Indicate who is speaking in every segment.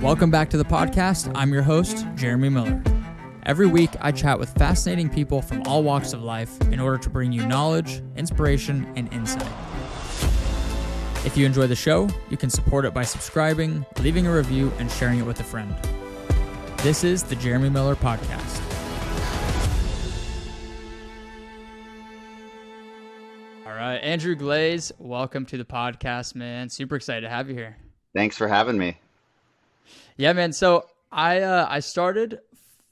Speaker 1: Welcome back to the podcast. I'm your host, Jeremy Miller. Every week, I chat with fascinating people from all walks of life in order to bring you knowledge, inspiration, and insight. If you enjoy the show, you can support it by subscribing, leaving a review, and sharing it with a friend. This is the Jeremy Miller Podcast. All right, Andrew Glaze, welcome to the podcast, man. Super excited to have you here.
Speaker 2: Thanks for having me.
Speaker 1: Yeah, man. So I started,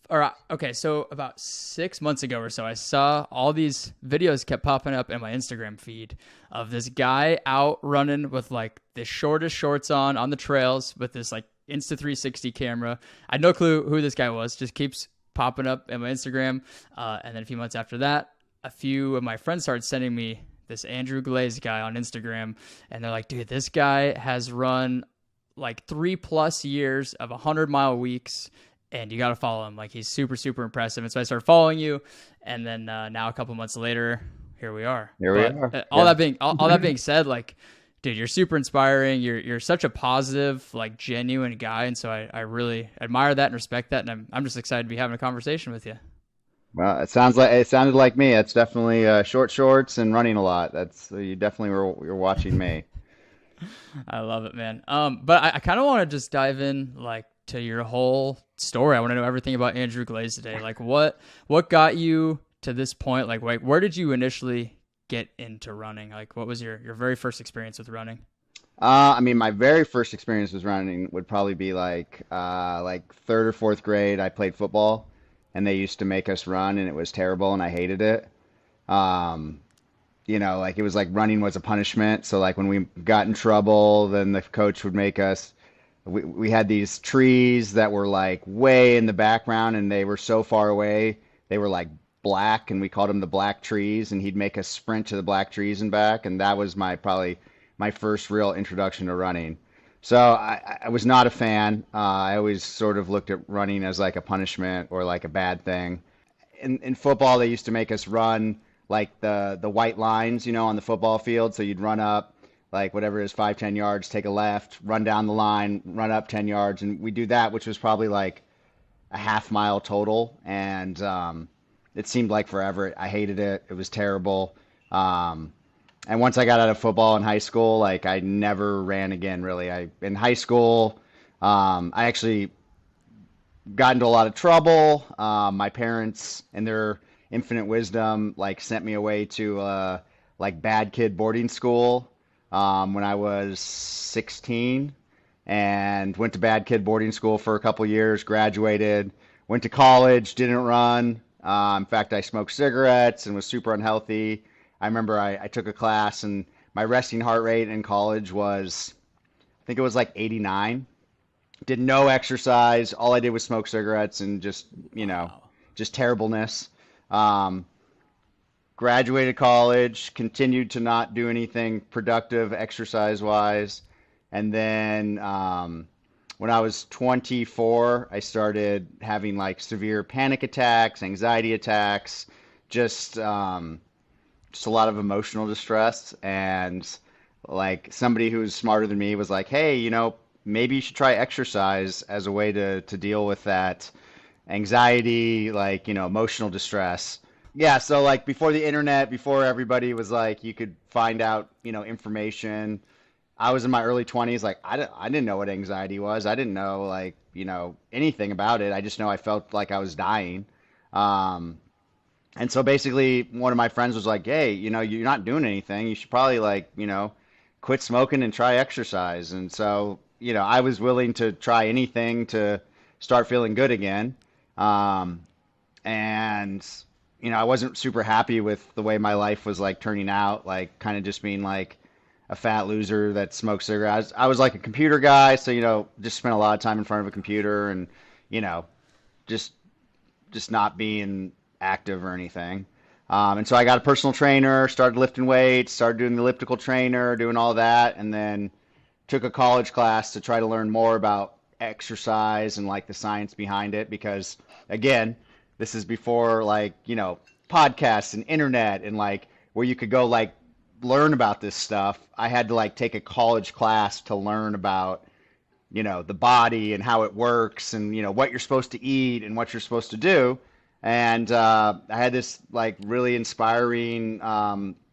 Speaker 1: so about 6 months ago or so, I saw all these videos kept popping up in my Instagram feed of this guy out running with like the shortest shorts on the trails with this like Insta360 camera. I had no clue who this guy was, just keeps popping up in my Instagram. And then a few months after that, a few of my friends started sending me this Andrew Glaze guy on Instagram. And they're like, dude, this guy has run like 3+ years of 100-mile weeks, and you got to follow him. Like, he's super, super impressive. And so I started following you. And then now a couple months later, here we are. All that being said, like, dude, you're super inspiring. You're such a positive, like, genuine guy. And so I really admire that and respect that. And I'm just excited to be having a conversation with you.
Speaker 2: Well, it sounded like me. It's definitely short shorts and running a lot. You definitely you're watching me.
Speaker 1: I love it, man. But I kind of want to just dive in, like, to your whole story. I want to know everything about Andrew Glaze today. Like, what got you to this point? Like, where did you initially get into running? Like, what was your very first experience with running?
Speaker 2: My very first experience with running would probably be like third or fourth grade. I played football, and they used to make us run, and it was terrible, and I hated it. It was like running was a punishment. So like when we got in trouble, then the coach would make us, we had these trees that were like way in the background, and they were so far away. They were like black, and we called them the black trees, and he'd make us sprint to the black trees and back. And that was probably my first real introduction to running. So I was not a fan. I always sort of looked at running as like a punishment or like a bad thing. In football, they used to make us run like the white lines, on the football field. So you'd run up like whatever it is, 5-10 yards, take a left, run down the line, run up 10 yards. And we do that, which was probably like a half mile total. And it seemed like forever. I hated it. It was terrible. And once I got out of football in high school, like I never ran again, really. In high school, I actually got into a lot of trouble. My parents and their infinite wisdom like sent me away to like bad kid boarding school when I was 16, and went to bad kid boarding school for a couple years, graduated, went to college, didn't run. In fact, I smoked cigarettes and was super unhealthy. I remember I took a class, and my resting heart rate in college was, I think it was like 89. Did no exercise. All I did was smoke cigarettes and just terribleness. Graduated college, continued to not do anything productive exercise-wise. And then when I was 24, I started having like severe panic attacks, anxiety attacks, just a lot of emotional distress. And like somebody who's smarter than me was like, hey, maybe you should try exercise as a way to deal with that anxiety, like, emotional distress. Yeah, so like before the internet, before everybody was like, you could find out, information. I was in my early 20s, like I didn't know what anxiety was. I didn't know like, anything about it. I just know I felt like I was dying. And so basically one of my friends was like, hey, you're not doing anything. You should probably like, quit smoking and try exercise. And so, I was willing to try anything to start feeling good again. I wasn't super happy with the way my life was like turning out, like kind of just being like a fat loser that smoked cigarettes. I was like a computer guy, so, just spent a lot of time in front of a computer and, just not being active or anything. And so I got a personal trainer, started lifting weights, started doing the elliptical trainer, doing all that, and then took a college class to try to learn more about exercise and like the science behind it, because again, this is before like, podcasts and internet and like where you could go like learn about this stuff. I had to like take a college class to learn about the body and how it works and, what you're supposed to eat and what you're supposed to do. And I had this like really inspiring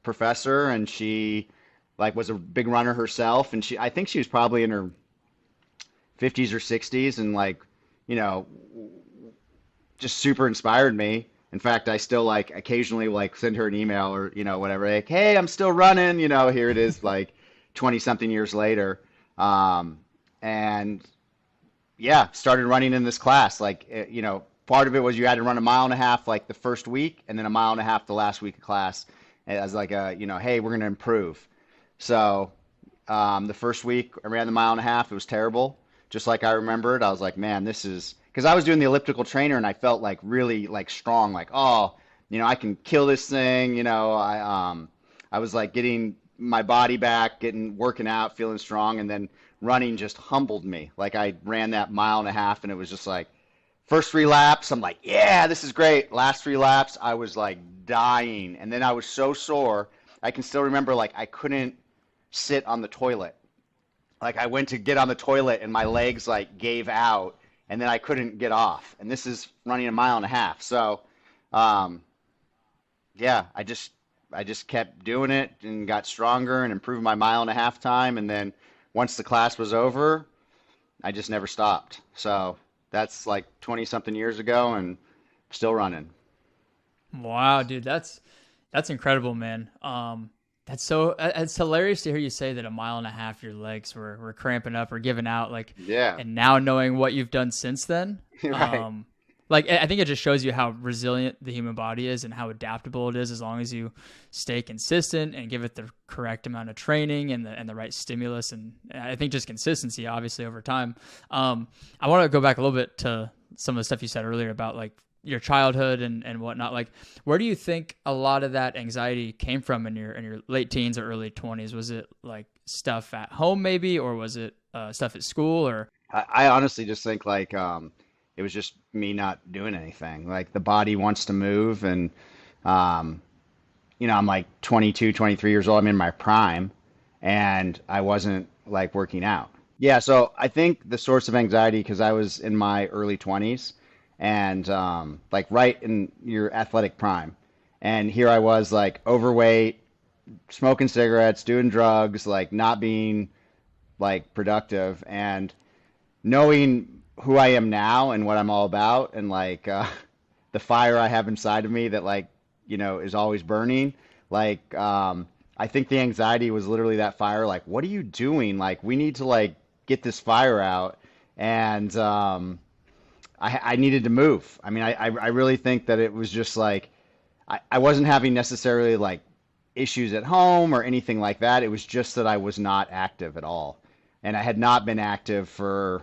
Speaker 2: professor, and she like was a big runner herself, and I think she was probably in her 50s or 60s, and like, you know, just super inspired me. In fact, I still like occasionally like send her an email or, whatever, like, hey, I'm still running, here it is like 20 something years later. Um, and yeah, started running in this class. Like, part of it was you had to run a mile and a half like the first week, and then a mile and a half the last week of class as like hey, we're going to improve. So the first week I ran the mile and a half. It was terrible, just like I remembered. I was like, man, this is because I was doing the elliptical trainer and I felt like really like strong, like, oh, I can kill this thing. I was like getting my body back, getting working out, feeling strong, and then running just humbled me. Like I ran that mile and a half, and it was just like first three laps, I'm like, yeah, this is great. Last three laps, I was like dying, and then I was so sore. I can still remember like I couldn't sit on the toilet. Like I went to get on the toilet and my legs like gave out, and then I couldn't get off. And this is running a mile and a half. So, um, yeah, I just kept doing it and got stronger and improved my mile and a half time. And then once the class was over, I just never stopped. So that's like 20 something years ago and still running.
Speaker 1: Wow, dude, that's incredible, man. That's so it's hilarious to hear you say that a mile and a half your legs were cramping up or giving out, like,
Speaker 2: Yeah,
Speaker 1: and now knowing what you've done since then,
Speaker 2: right.
Speaker 1: like I think it just shows you how resilient the human body is and how adaptable it is as long as you stay consistent and give it the correct amount of training and the right stimulus, and I think just consistency, obviously, over time. I want to go back a little bit to some of the stuff you said earlier about like your childhood and whatnot. Like, where do you think a lot of that anxiety came from in your late teens or early 20s? Was it like stuff at home maybe, or was it stuff at school, or
Speaker 2: I honestly just think like it was just me not doing anything. Like the body wants to move, and um, I'm like 22, 23 years old. I'm in my prime, and I wasn't like working out. Yeah, so I think the source of anxiety because I was in my early 20s and like right in your athletic prime. And here I was like overweight, smoking cigarettes, doing drugs, like not being like productive, and knowing who I am now and what I'm all about, and like the fire I have inside of me that like is always burning. Like I think the anxiety was literally that fire. Like, what are you doing? Like, we need to like get this fire out, and I needed to move. I mean, I really think that it was just like I wasn't having necessarily like issues at home or anything like that. It was just that I was not active at all, and I had not been active for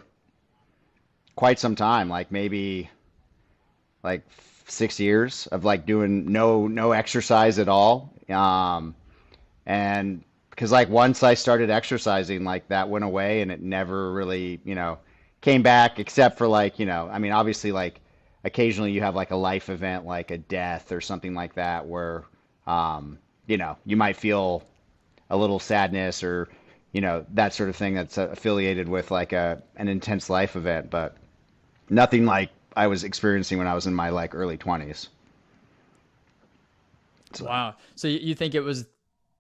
Speaker 2: quite some time, like maybe like 6 years of like doing no exercise at all. And because like once I started exercising, like that went away and it never really, came back except for like, I mean, obviously like occasionally you have like a life event, like a death or something like that where, you might feel a little sadness or, that sort of thing that's affiliated with like an intense life event, but nothing like I was experiencing when I was in my like early 20s. So.
Speaker 1: wow? So you think it was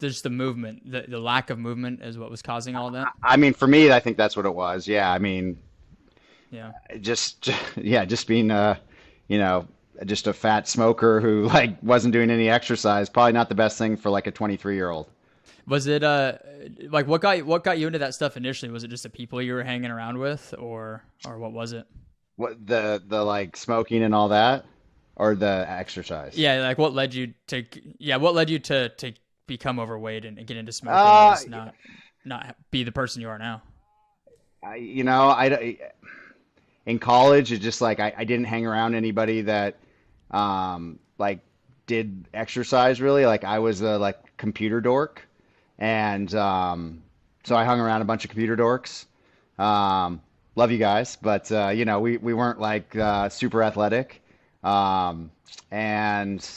Speaker 1: just the movement, the lack of movement is what was causing all that?
Speaker 2: I mean, for me, I think that's what it was. Yeah, I mean,
Speaker 1: Yeah.
Speaker 2: yeah, just being you know, just a fat smoker who like wasn't doing any exercise. Probably not the best thing for like a 23-year-old.
Speaker 1: Was it like what got you into that stuff initially? Was it just the people you were hanging around with, or what was it?
Speaker 2: What the like smoking and all that, or the exercise?
Speaker 1: Yeah, like what led you to become overweight and get into smoking and
Speaker 2: Uh,
Speaker 1: just not be the person you are now?
Speaker 2: I in college, it's just like I didn't hang around anybody that like did exercise really. Like I was a like computer dork, and so I hung around a bunch of computer dorks. Love you guys, but we weren't like super athletic, um, and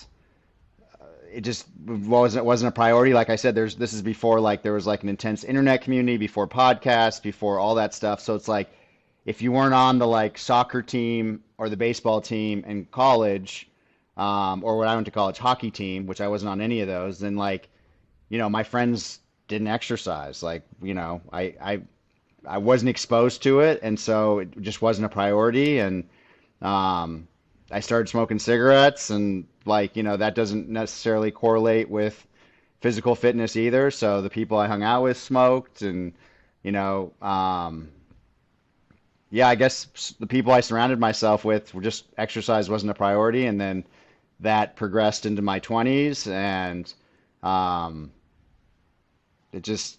Speaker 2: it just wasn't a priority. Like I said, this is before like there was like an intense internet community, before podcasts, before all that stuff. So it's like if you weren't on the like soccer team or the baseball team in college, or when I went to college, hockey team, which I wasn't on any of those, then like, my friends didn't exercise. Like, I wasn't exposed to it, and so it just wasn't a priority. And I started smoking cigarettes, and like, that doesn't necessarily correlate with physical fitness either. So the people I hung out with smoked, and you know, yeah, I guess the people I surrounded myself with were just exercise wasn't a priority, and then that progressed into my 20s, and um, it just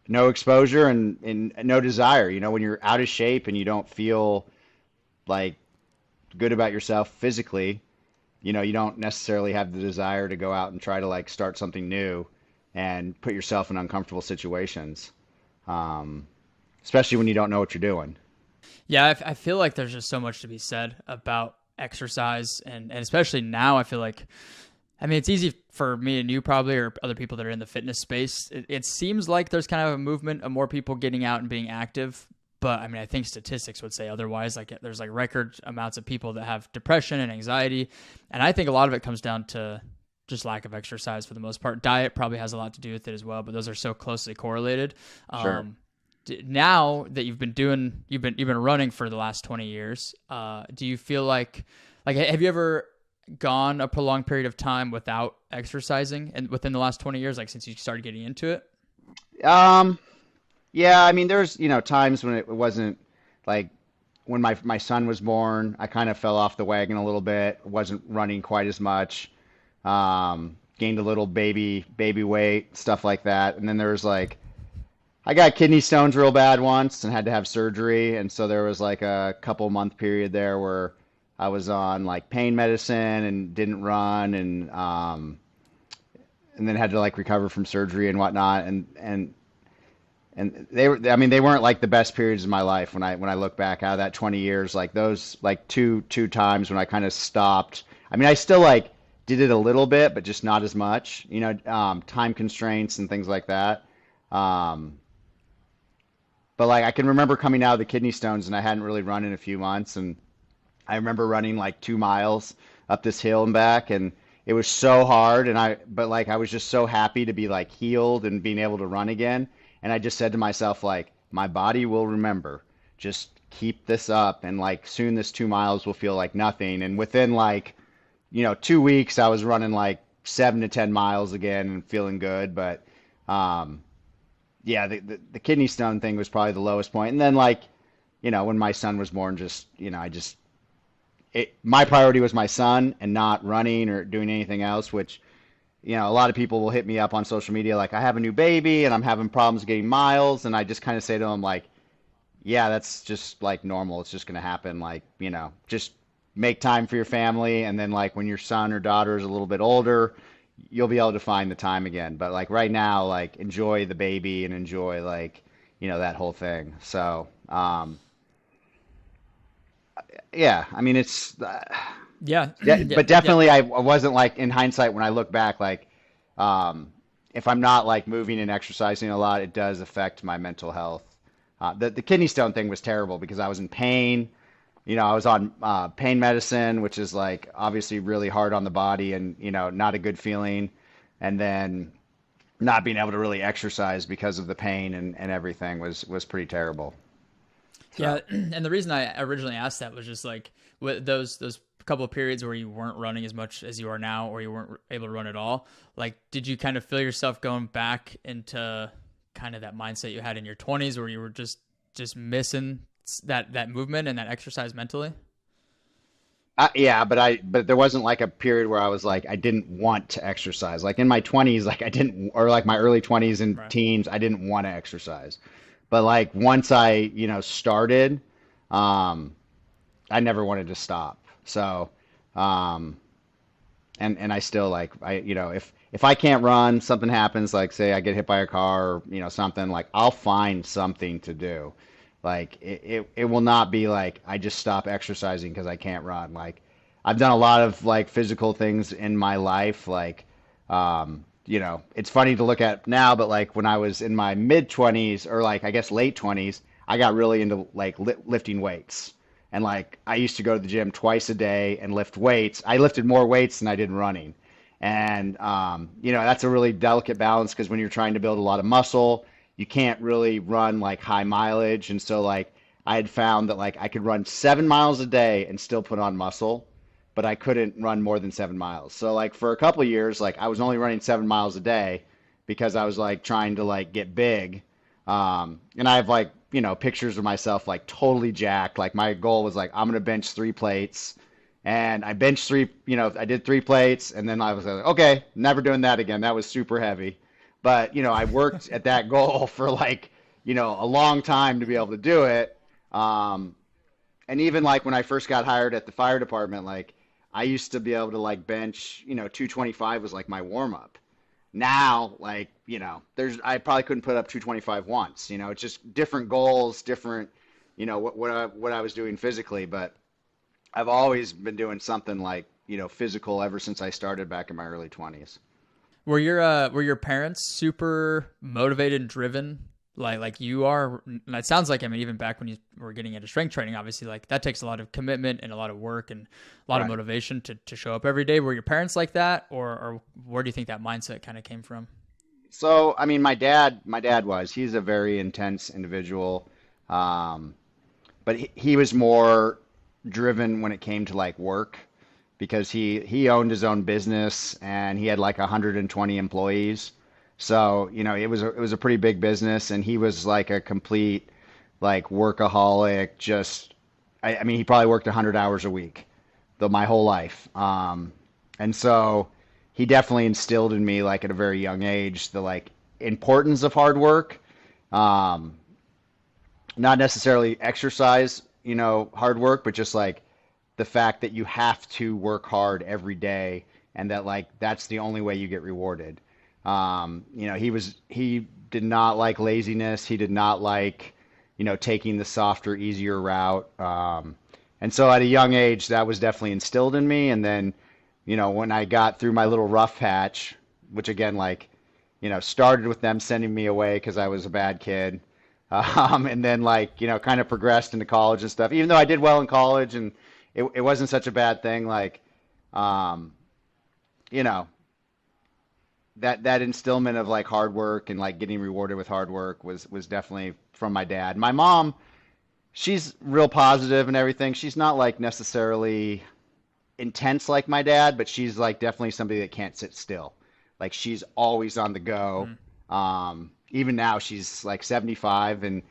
Speaker 2: no exposure and no desire. When you're out of shape and you don't feel like good about yourself physically, you don't necessarily have the desire to go out and try to like start something new and put yourself in uncomfortable situations, um, especially when you don't know what you're doing.
Speaker 1: Yeah, I feel like there's just so much to be said about exercise, and especially now, I feel like, I mean, it's easy for me and you probably, or other people that are in the fitness space. It seems like there's kind of a movement of more people getting out and being active. But I mean, I think statistics would say otherwise. Like there's like record amounts of people that have depression and anxiety. And I think a lot of it comes down to just lack of exercise for the most part. Diet probably has a lot to do with it as well, but those are so closely correlated.
Speaker 2: Sure.
Speaker 1: Now that you've been running for the last 20 years, do you feel like have you ever gone a prolonged period of time without exercising and within the last 20 years, like since you started getting into it?
Speaker 2: Um, yeah, I mean, there's, times when it wasn't like when my son was born, I kind of fell off the wagon a little bit, wasn't running quite as much, gained a little baby weight, stuff like that. And then there was like, I got kidney stones real bad once and had to have surgery. And so there was like a couple month period there where I was on like pain medicine and didn't run, and then had to like recover from surgery and whatnot. And they were, I mean, they weren't like the best periods of my life when I look back out of that 20 years, like those, like two times when I kind of stopped. I mean, I still like did it a little bit, but just not as much, time constraints and things like that. Um, but like I can remember coming out of the kidney stones and I hadn't really run in a few months, and I remember running like 2 miles up this hill and back, and it was so hard. But like I was just so happy to be like healed and being able to run again. And I just said to myself, like, my body will remember. Just keep this up, and like soon this 2 miles will feel like nothing. And within like, 2 weeks, I was running like 7 to 10 miles again and feeling good. But um, yeah, the kidney stone thing was probably the lowest point. And then like, when my son was born, just my priority was my son and not running or doing anything else, which, a lot of people will hit me up on social media like, I have a new baby and I'm having problems getting miles. And I just kind of say to them, like, yeah, that's just like normal. It's just going to happen. Like, just make time for your family. And then, like, when your son or daughter is a little bit older, you'll be able to find the time again. But, like, right now, like, enjoy the baby and enjoy, like, that whole thing. So, yeah, I mean,
Speaker 1: Yeah.
Speaker 2: yeah,
Speaker 1: Yeah.
Speaker 2: but
Speaker 1: Yeah.
Speaker 2: definitely I wasn't like in hindsight when I look back, like, if I'm not like moving and exercising a lot, it does affect my mental health. The kidney stone thing was terrible because I was in pain. I was on pain medicine, which is like obviously really hard on the body and, not a good feeling. And then not being able to really exercise because of the pain and everything was pretty terrible. So.
Speaker 1: Yeah, and the reason I originally asked that was just like with those couple of periods where you weren't running as much as you are now, or you weren't able to run at all. Like, did you kind of feel yourself going back into kind of that mindset you had in your 20s, where you were just missing that movement and that exercise mentally?
Speaker 2: Yeah, but there wasn't like a period where I was like I didn't want to exercise. Like in my 20s, like I didn't, or like my early 20s and
Speaker 1: Right.
Speaker 2: teens, I didn't want to exercise. But like once I, started, um, I never wanted to stop. So, um, and I still like if I can't run, something happens, like say I get hit by a car or something, like I'll find something to do. Like it will not be like I just stop exercising because I can't run. Like I've done a lot of like physical things in my life, like It's funny to look at now, but like when I was in my mid 20s or like I guess late 20s, I got really into like lifting weights. And like I used to go to the gym twice a day and lift weights. I lifted more weights than I did running. And that's a really delicate balance because when you're trying to build a lot of muscle, you can't really run like high mileage. And so like I had found that like I could run 7 miles a day and still put on muscle, but I couldn't run more than 7 miles. So like for a couple of years, like I was only running 7 miles a day because I was like trying to like get big. And I have like, pictures of myself like totally jacked. Like my goal was like, I'm gonna bench 3 plates. And I benched three, I did 3 plates and then I was like, okay, never doing that again. That was super heavy. But, I worked at that goal for like, a long time to be able to do it. Um, and even like when I first got hired at the fire department, like I used to be able to like bench, 225 was like my warm up. Now, like, I probably couldn't put up 225 once. It's just different goals, different, what I was doing physically. But I've always been doing something like, physical ever since I started back in my early 20s.
Speaker 1: Were your parents super motivated and driven like you are? And it sounds like, I mean, even back when you were getting into strength training, obviously like that takes a lot of commitment and a lot of work and a lot of
Speaker 2: Right.
Speaker 1: motivation to show up every day. Were your parents like that, or where do you think that mindset kind of came from?
Speaker 2: So, I mean, he's a very intense individual. Um, but he was more driven when it came to like work because he owned his own business and he had like 120 employees. So, it was a pretty big business and he was like a complete like workaholic, just I mean, he probably worked 100 hours a week, though my whole life. And so he definitely instilled in me like at a very young age the like importance of hard work. Um, Not necessarily exercise, hard work, but just like the fact that you have to work hard every day and that like that's the only way you get rewarded. He did not like laziness. He did not like, taking the softer, easier route. And so at a young age, that was definitely instilled in me. And then, when I got through my little rough patch, which again, like, started with them sending me away because I was a bad kid. And then like, kind of progressed into college and stuff, even though I did well in college and it wasn't such a bad thing. Like, um, you know, that instillment of like hard work and like getting rewarded with hard work was definitely from my dad. My mom, she's real positive and everything. She's not like necessarily intense like my dad, but she's like definitely somebody that can't sit still. Like she's always on the go.
Speaker 1: Mm.
Speaker 2: Even now she's like 75 and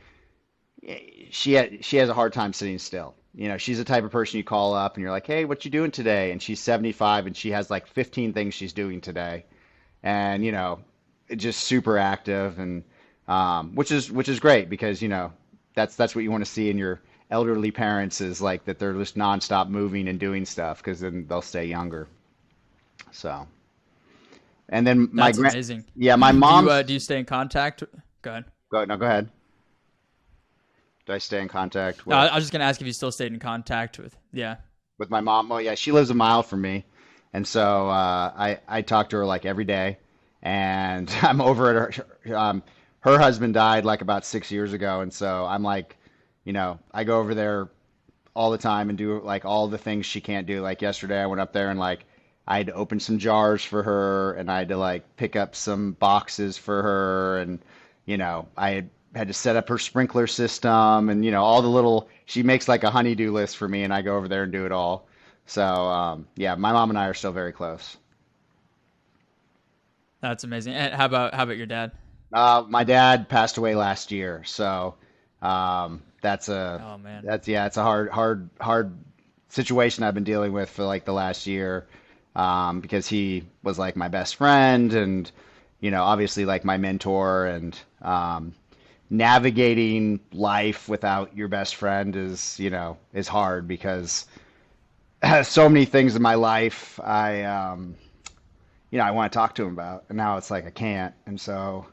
Speaker 2: she has a hard time sitting still. She's the type of person you call up and you're like, "Hey, what you doing today?" And she's 75 and she has like 15 things she's doing today. And just super active and which is great because that's what you want to see in your elderly parents is like that they're just nonstop moving and doing stuff because then they'll stay younger. So, and then my
Speaker 1: That's
Speaker 2: grand,
Speaker 1: amazing.
Speaker 2: yeah, my
Speaker 1: Do you
Speaker 2: mom's.
Speaker 1: do you stay in contact? Go ahead.
Speaker 2: Go no, go ahead. Do I stay in contact
Speaker 1: No,
Speaker 2: with
Speaker 1: I was just gonna ask if you still stayed in contact with. Yeah.
Speaker 2: my mom? Well, yeah, she lives a mile from me, and so I talk to her like every day, and I'm over at her. Her husband died like about 6 years ago, and so I'm like, I go over there all the time and do like all the things she can't do. Like yesterday, I went up there and like I had to open some jars for her, and I had to like pick up some boxes for her, and I had to set up her sprinkler system, and all the little. She makes like a honeydew list for me, and I go over there and do it all. So yeah, my mom and I are still very close.
Speaker 1: That's amazing. And how about your dad?
Speaker 2: My dad passed away last year, so that's a
Speaker 1: Oh man.
Speaker 2: that's yeah, it's a hard situation I've been dealing with for like the last year, because he was like my best friend and obviously like my mentor and navigating life without your best friend is hard because so many things in my life I want to talk to him about and now it's like I can't and so.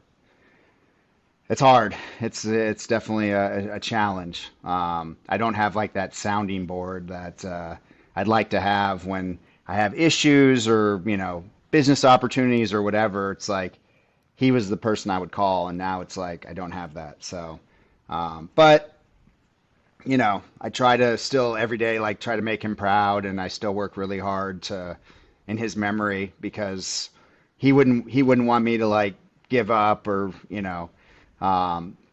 Speaker 2: It's hard. It's definitely a challenge. I don't have like that sounding board that I'd like to have when I have issues or business opportunities or whatever, it's like he was the person I would call, and now it's like I don't have that. So, but I try to still every day like try to make him proud, and I still work really hard to in his memory because he wouldn't want me to like give up or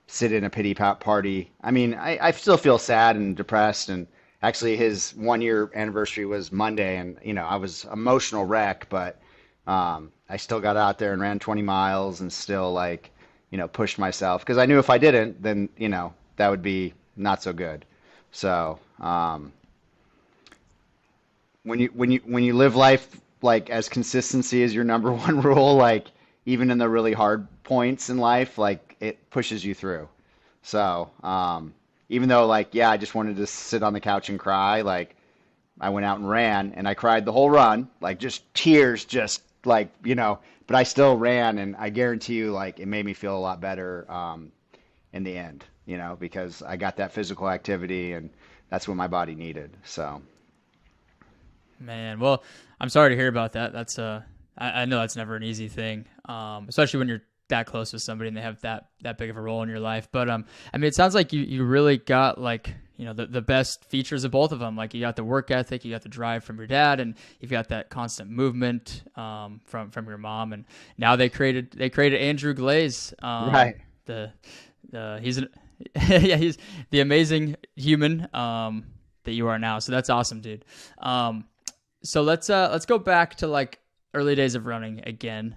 Speaker 2: sit in a party. I mean, I still feel sad and depressed, and actually his 1 year anniversary was Monday, and I was emotional wreck, but I still got out there and ran 20 miles and still like pushed myself because I knew if I didn't, then that would be not so good. So when you live life like as consistency is your number one rule, like even in the really hard points in life, like it pushes you through. So even though like yeah, I just wanted to sit on the couch and cry, like I went out and ran and I cried the whole run, like just tears, just like but I still ran, and I guarantee you, like it made me feel a lot better in the end, because I got that physical activity and that's what my body needed. So.
Speaker 1: Man, well, I'm sorry to hear about that. That's I know that's never an easy thing, especially when you're that close with somebody and they have that big of a role in your life. But I mean, it sounds like you really got like the best features of both of them. Like you got the work ethic, you got the drive from your dad, and you've got that constant movement from your mom. And now they created Andrew Glaze.
Speaker 2: Right.
Speaker 1: He's an yeah, he's the amazing human that you are now. So that's awesome, dude. So let's go back to like early days of running again.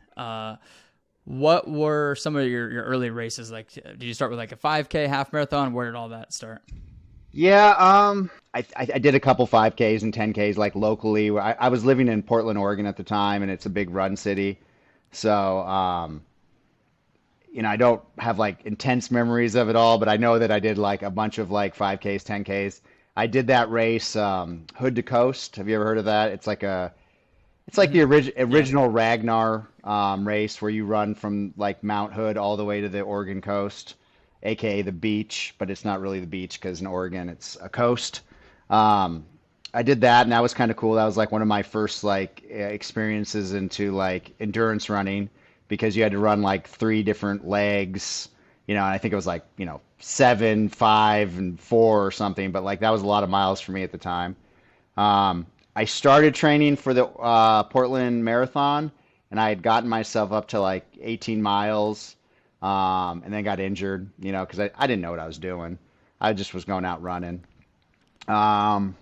Speaker 1: What were some of your early races like? Did you start with like a 5K, half marathon? Where did all that start?
Speaker 2: Yeah, I did a couple 5Ks and 10Ks like locally. I was living in Portland, Oregon at the time, and it's a big run city. So, I don't have like intense memories of it all, but I know that I did like a bunch of like 5Ks, 10Ks. I did that race, Hood to Coast. Have you ever heard of that? It's like the
Speaker 1: Yeah.
Speaker 2: original Ragnar race where you run from like Mount Hood all the way to the Oregon coast, aka the beach, but it's not really the beach because in Oregon it's a coast. Um, I did that, and that was kind of cool. That was like one of my first like experiences into like endurance running because you had to run like three different legs. And I think it was like 7, 5, and 4 or something. But like that was a lot of miles for me at the time. I started training for the Portland Marathon, and I had gotten myself up to like 18 miles, and then got injured, because I didn't know what I was doing. I just was going out running. Um,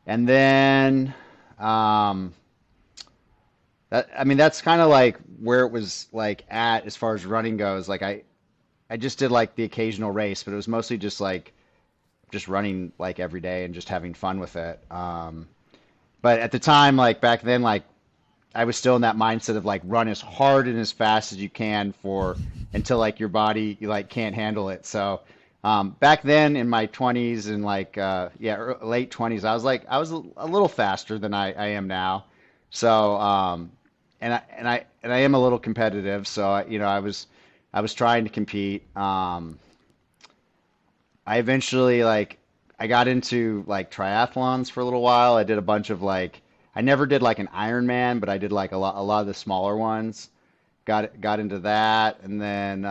Speaker 2: and then um, I mean, that's kind of like where it was like at as far as running goes. Like I just did like the occasional race, but it was mostly just like just running like every day and just having fun with it. But at the time, like back then, like I was still in that mindset of like run as hard and as fast as you can for until like your body you like can't handle it. So back then in my 20s and like late 20s, I was a little faster than I am now. So and I am a little competitive. So I was trying to compete. I eventually like I got into like triathlons for a little while. I did a bunch of like I never did like an Ironman, but I did like a lot of the smaller ones. Got into that, and then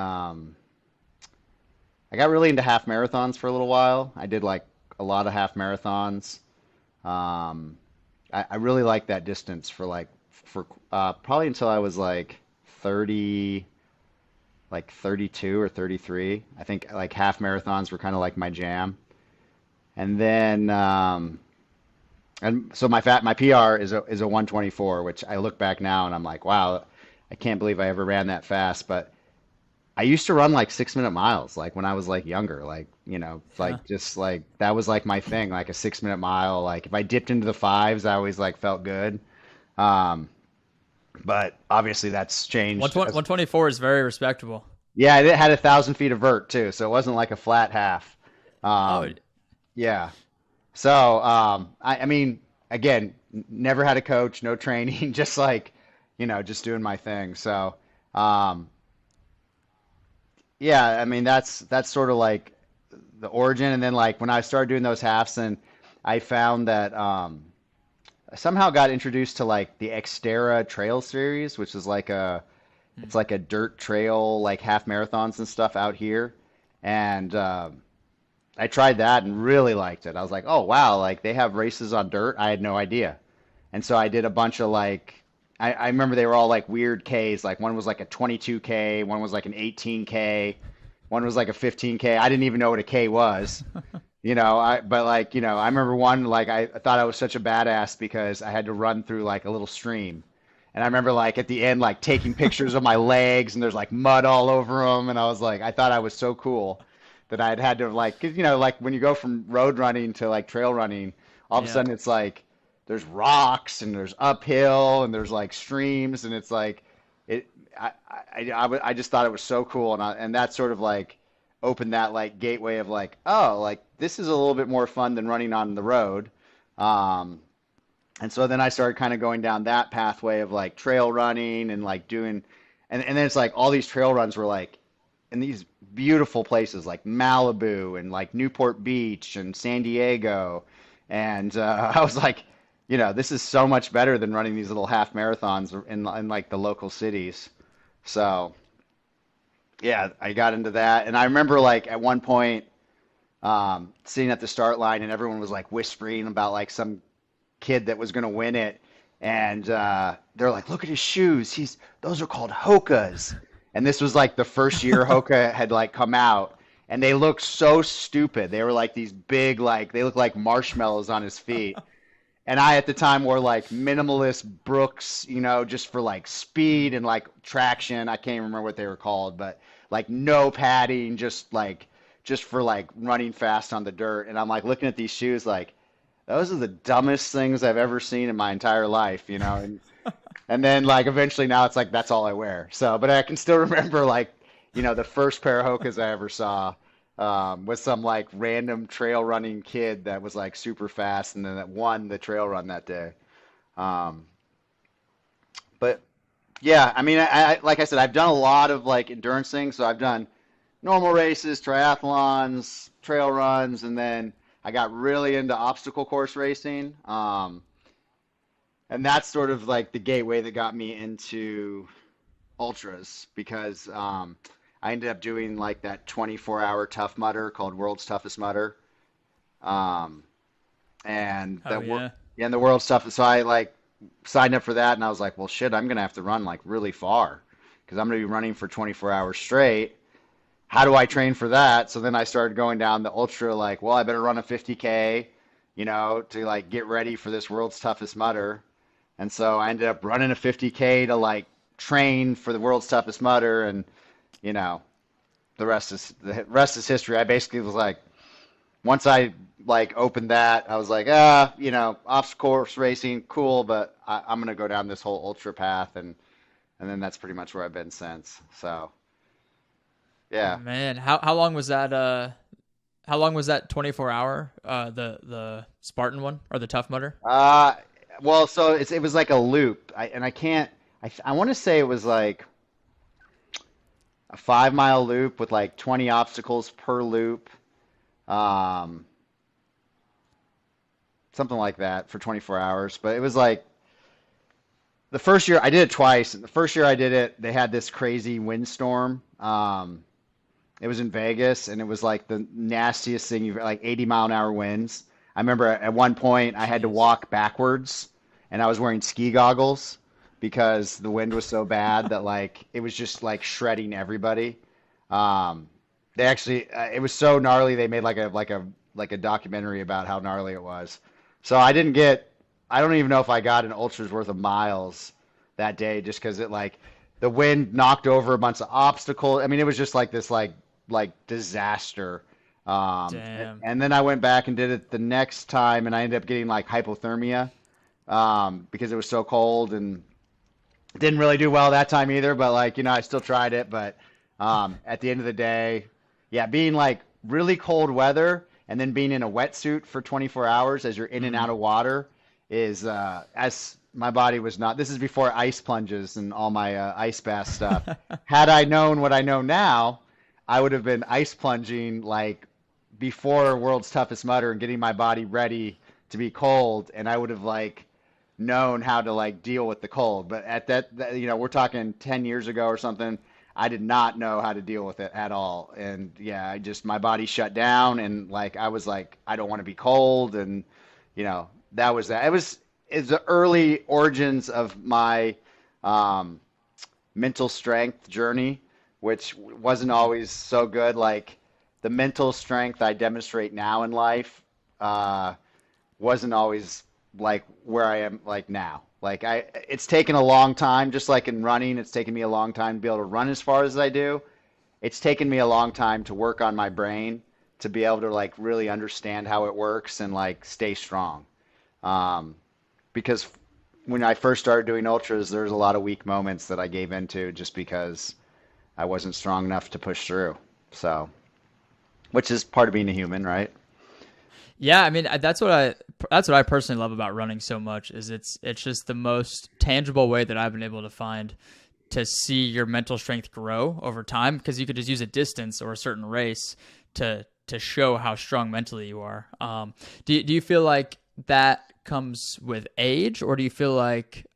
Speaker 2: I got really into half marathons for a little while. I did like a lot of half marathons. Um, I really liked that distance for probably until I was like 30, like 32 or 33. I think like half marathons were kind of like my jam. And then and so my PR is a 124, which I look back now and I'm like, wow, I can't believe I ever ran that fast. But I used to run like 6 minute miles, like when I was like younger, like
Speaker 1: Yeah.
Speaker 2: like just like that was like my thing, like a 6 minute mile. Like if I dipped into the fives, I always like felt good. Um, but obviously that's changed.
Speaker 1: 124 is very respectable.
Speaker 2: Yeah, it had 1,000 feet of vert too, so it wasn't like a flat half.
Speaker 1: Oh,
Speaker 2: Um, yeah. So, I mean, again, never had a coach, no training, just like, just doing my thing. So, um, yeah, I mean, that's sort of like the origin. And then like when I started doing those halves, and I found that, somehow got introduced to like the Xterra Trail Series, which is like it's like a dirt trail, like half marathons and stuff out here. And I tried that and really liked it. I was like, oh wow, like they have races on dirt. I had no idea. And so I did a bunch of like, I remember they were all like weird Ks. Like one was like a 22K, one was like an 18K, one was like a 15K. I didn't even know what a K was. But like, I remember one, like, I thought I was such a badass because I had to run through like a little stream. And I remember like at the end, like taking pictures of my legs and there's like mud all over them. And I was like, I thought I was so cool that I had to like, 'cause, like when you go from road running to like trail running, all of a
Speaker 1: Yeah.
Speaker 2: sudden it's like there's rocks and there's uphill and there's like streams. And it's like, it, I just thought it was so cool. And that sort of like opened that like gateway of like, oh, like this is a little bit more fun than running on the road. Um, and so then I started kind of going down that pathway of like trail running and like doing, and then it's like all these trail runs were like in these beautiful places like Malibu and like Newport Beach and San Diego. And I was like, this is so much better than running these little half marathons in like the local cities. So yeah, I got into that. And I remember like at one point sitting at the start line and everyone was like whispering about like some kid that was going to win it. And they're like, look at his shoes. Those are called Hoka's. And this was like the first year Hoka had like come out. And they looked so stupid. They were like these big, like, they looked like marshmallows on his feet. And I at the time wore like minimalist Brooks, just for like speed and like traction. I can't even remember what they were called, but like no padding, just for like running fast on the dirt. And I'm like looking at these shoes like those are the dumbest things I've ever seen in my entire life. And then like eventually now it's like that's all I wear. So, but I can still remember like, the first pair of Hokas I ever saw was some like random trail running kid that was like super fast and then that won the trail run that day. Um, but yeah, I mean, like I said, I've done a lot of like endurance things. So I've done normal races, triathlons, trail runs, and then I got really into obstacle course racing. And that's sort of like the gateway that got me into ultras because I ended up doing like that 24-hour Tough Mudder called World's Toughest Mudder. Um, and
Speaker 1: Oh yeah.
Speaker 2: yeah, and the World's Toughest. So I like signed up for that, and I was like, well, shit, I'm gonna have to run like really far because I'm gonna be running for 24 hours straight. How do I train for that? So then I started going down the ultra, like, well, I better run a 50K, to like get ready for this World's Toughest Mudder. And so I ended up running a 50K to like train for the World's Toughest Mudder, and you know, the rest is history. I basically was like, once I like opened that, I was like, obstacle course racing, cool, but I'm gonna go down this whole ultra path, and then that's pretty much where I've been since. So yeah.
Speaker 1: Man, how long was that? How long was that 24 hour? The Spartan one or the Tough Mudder?
Speaker 2: Uh, well, so it was like a loop, and I can't. I want to say it was like a 5 mile loop with like 20 obstacles per loop, um, something like that for 24 hours. But it was like the first year I did it twice. And the first year I did it, they had this crazy windstorm. It was in Vegas, and it was like the nastiest thing you've like 80-mile-an-hour winds. I remember at one point I had to
Speaker 1: Jeez.
Speaker 2: walk backwards, and I was wearing ski goggles because the wind was so bad that like it was just like shredding everybody. Um, they actually it was so gnarly they made like a documentary about how gnarly it was. So I don't even know if I got an ultra's worth of miles that day just because it like the wind knocked over a bunch of obstacles. I mean, it was just like this like disaster.
Speaker 1: Damn.
Speaker 2: And then I went back and did it the next time, and I ended up getting like hypothermia because it was so cold, and didn't really do well that time either. But like I still tried it. But at the end of the day, yeah, being like really cold weather and then being in a wetsuit for 24 hours as you're in and
Speaker 1: Mm.
Speaker 2: out of water is as my body was not. This is before ice plunges and all my ice bath stuff. Had I known what I know now, I would have been ice plunging like before World's Toughest Mudder and getting my body ready to be cold, and I would have like known how to like deal with the cold. But at we're talking 10 years ago or something. I did not know how to deal with it at all. And yeah, my body shut down and like I was like, I don't want to be cold. And that was that. It's the early origins of my um, mental strength journey, which wasn't always so good. Like the mental strength I demonstrate now in life uh, wasn't always like where I am like now. It's taken a long time, just like in running, it's taken me a long time to be able to run as far as I do. It's taken me a long time to work on my brain to be able to like really understand how it works and like stay strong. Um, because when I first started doing ultras, there was a lot of weak moments that I gave into just because I wasn't strong enough to push through. So, which is part of being a human, right?
Speaker 1: Yeah, I mean that's what I personally love about running so much is it's just the most tangible way that I've been able to find to see your mental strength grow over time because you could just use a distance or a certain race to show how strong mentally you are. Do you feel like that comes with age, or do you feel like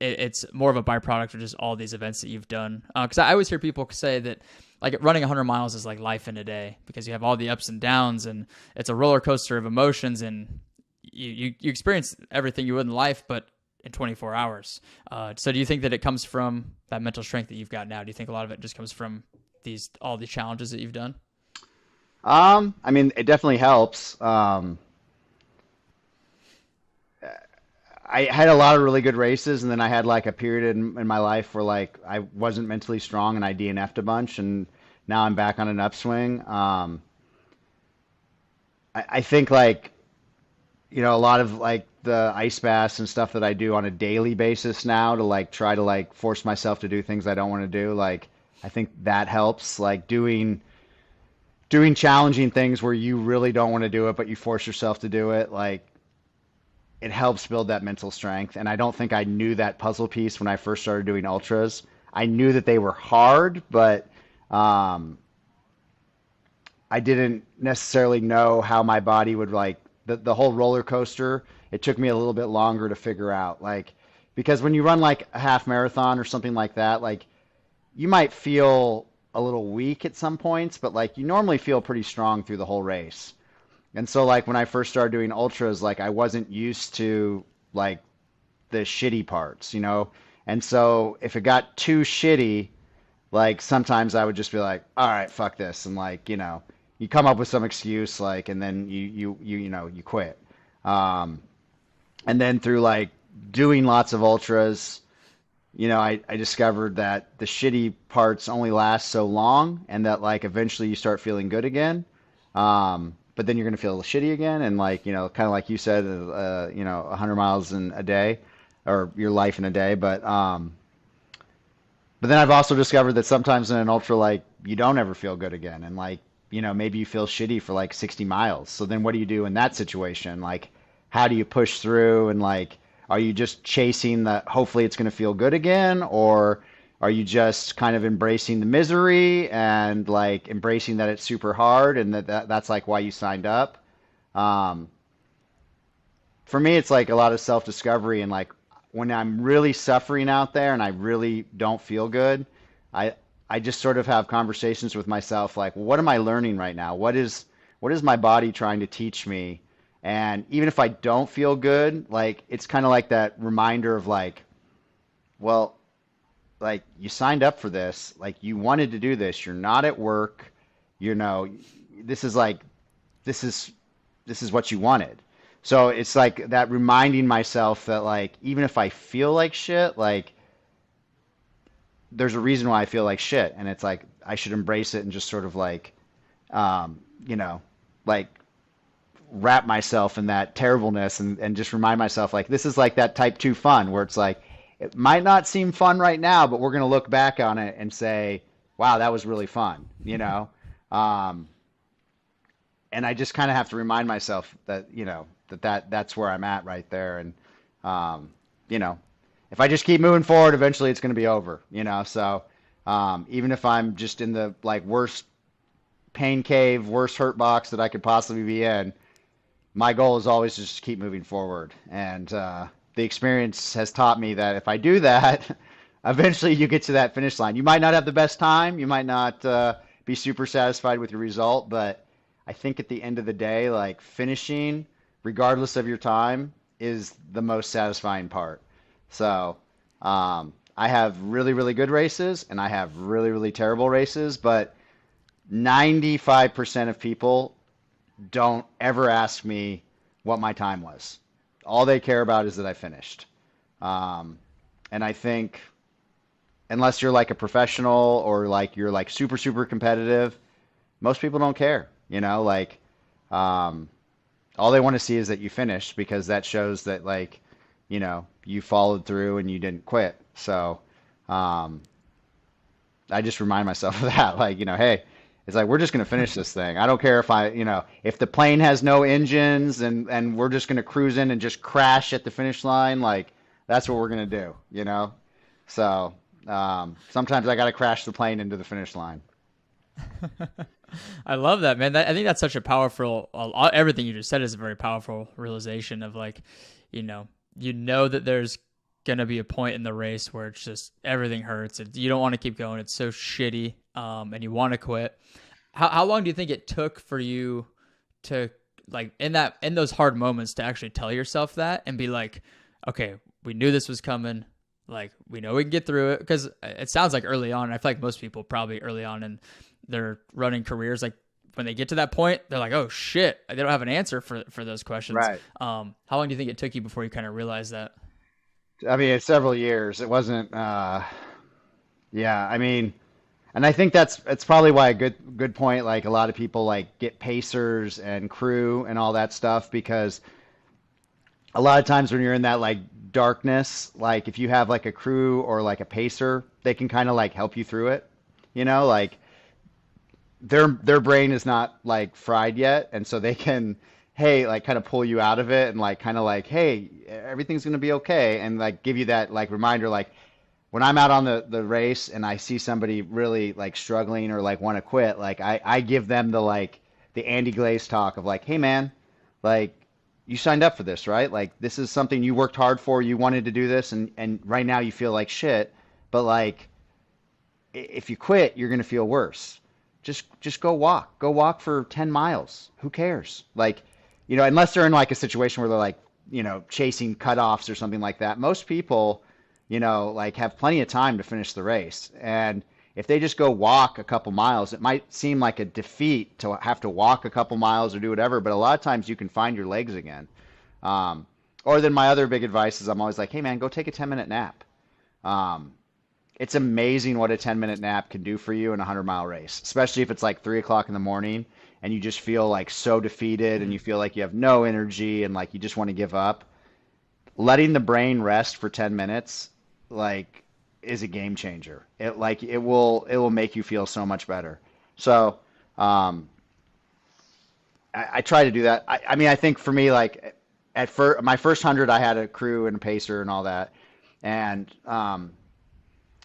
Speaker 1: it's more of a byproduct of just all these events that you've done? Because I always hear people say that like running 100 miles is like life in a day because you have all the ups and downs and it's a roller coaster of emotions and you experience everything you would in life, but in 24 hours. So do you think that it comes from that mental strength that you've got now? Do you think a lot of it just comes from all these challenges that you've done?
Speaker 2: I mean, it definitely helps. I had a lot of really good races, and then I had like a period in my life where like I wasn't mentally strong and I DNF'd a bunch, and now I'm back on an upswing. I think like a lot of like the ice baths and stuff that I do on a daily basis now to like try to like force myself to do things I don't want to do. Like I think that helps. Like doing challenging things where you really don't want to do it, but you force yourself to do it. Like it helps build that mental strength. And I don't think I knew that puzzle piece when I first started doing ultras. I knew that they were hard, but um, I didn't necessarily know how my body would like the whole roller coaster. It took me a little bit longer to figure out, like, because when you run like a half marathon or something like that, like you might feel a little weak at some points, but like you normally feel pretty strong through the whole race. And so like when I first started doing ultras, like I wasn't used to like the shitty parts. And so if it got too shitty, like sometimes I would just be like, all right, fuck this, and like you come up with some excuse, like, and then you quit. Um, and then through like doing lots of ultras, I discovered that the shitty parts only last so long, and that like eventually you start feeling good again. But then you're gonna feel shitty again, and like kind of like you said, 100 miles in a day, or your life in a day. But then I've also discovered that sometimes in an ultra, like you don't ever feel good again, and like maybe you feel shitty for like 60 miles. So then what do you do in that situation? Like, how do you push through? And like, are you just chasing the hopefully it's going to feel good again, or are you just kind of embracing the misery and like embracing that it's super hard and that's like why you signed up? Um, for me, it's like a lot of self-discovery, and like when I'm really suffering out there and I really don't feel good, I I just sort of have conversations with myself like, what am I learning right now? What is my body trying to teach me? And even if I don't feel good, like it's kind of like that reminder of like, well, like you signed up for this, like you wanted to do this, you're not at work, you know, this is like this is this is what you wanted. So it's like that reminding myself that like even if I feel like shit, like there's a reason why I feel like shit, and it's like I should embrace it and just sort of like um, you know, like wrap myself in that terribleness and just remind myself like this is like that type 2 fun where it's like it might not seem fun right now, but we're going to look back on it and say, wow, that was really fun, you know? Um, and I just kind of have to remind myself that, that's where I'm at right there. And, um, you know, if I just keep moving forward, eventually it's going to be over. So, even if I'm just in the like worst pain cave, worst hurt box that I could possibly be in, my goal is always just to keep moving forward. And the experience has taught me that if I do that, eventually you get to that finish line. You might not have the best time, you might not be super satisfied with your result, but I think at the end of the day, like finishing, regardless of your time, is the most satisfying part. So, I have really, really good races and I have really, really terrible races, but 95% of people don't ever ask me what my time was. All they care about is that I finished. Um, and I think unless you're like a professional or like you're like super, super competitive, most people don't care. Like um, all they want to see is that you finished because that shows that like, you followed through and you didn't quit. So um, I just remind myself of that. Like, hey, it's like we're just gonna finish this thing. I don't care if if the plane has no engines and we're just gonna cruise in and just crash at the finish line. Like that's what we're gonna do. So sometimes I gotta crash the plane into the finish line.
Speaker 1: I love that, man. I think that's such a powerful. Everything you just said is a very powerful realization of like, that there's gonna be a point in the race where it's just everything hurts. You don't want to keep going. It's so shitty, and you want to quit. How long do you think it took for you to like in those hard moments to actually tell yourself that and be like, okay, we knew this was coming. Like we know we can get through it because it sounds like early on. I feel like most people probably early on in their running careers, like when they get to that point, they're like, oh shit, they don't have an answer for those questions.
Speaker 2: Right.
Speaker 1: How long do you think it took you before you kind of realized that?
Speaker 2: I mean, it's several years. It wasn't. Yeah. I mean, and I think that's probably why a good point. Like a lot of people like get pacers and crew and all that stuff because a lot of times when you're in that like darkness, like if you have like a crew or like a pacer, they can kind of like help you through it. Like their brain is not like fried yet, and so they can, hey, like kind of pull you out of it and like kind of like, hey, everything's gonna be okay, and like give you that like reminder, like when I'm out on the race and I see somebody really like struggling or like want to quit, like I give them the like the Andy Glaze talk of like, hey man, like you signed up for this, right? Like this is something you worked hard for, you wanted to do this, and right now you feel like shit, but like if you quit, you're gonna feel worse. Just go walk. Go walk for 10 miles. Who cares? Like, unless they're in like a situation where they're like, chasing cutoffs or something like that. Most people, like have plenty of time to finish the race. And if they just go walk a couple miles, it might seem like a defeat to have to walk a couple miles or do whatever, but a lot of times you can find your legs again. Um, or then my other big advice is I'm always like, hey man, go take a 10-minute nap. Um, it's amazing what a 10-minute nap can do for you in a 100-mile race, especially if it's like 3 o'clock in the morning and you just feel like so defeated and you feel like you have no energy and like you just want to give up. Letting the brain rest for 10 minutes, like, is a game changer. It will make you feel so much better. So, um, I try to do that. I mean, I think for me, like at first, my first 100, I had a crew and a pacer and all that. And,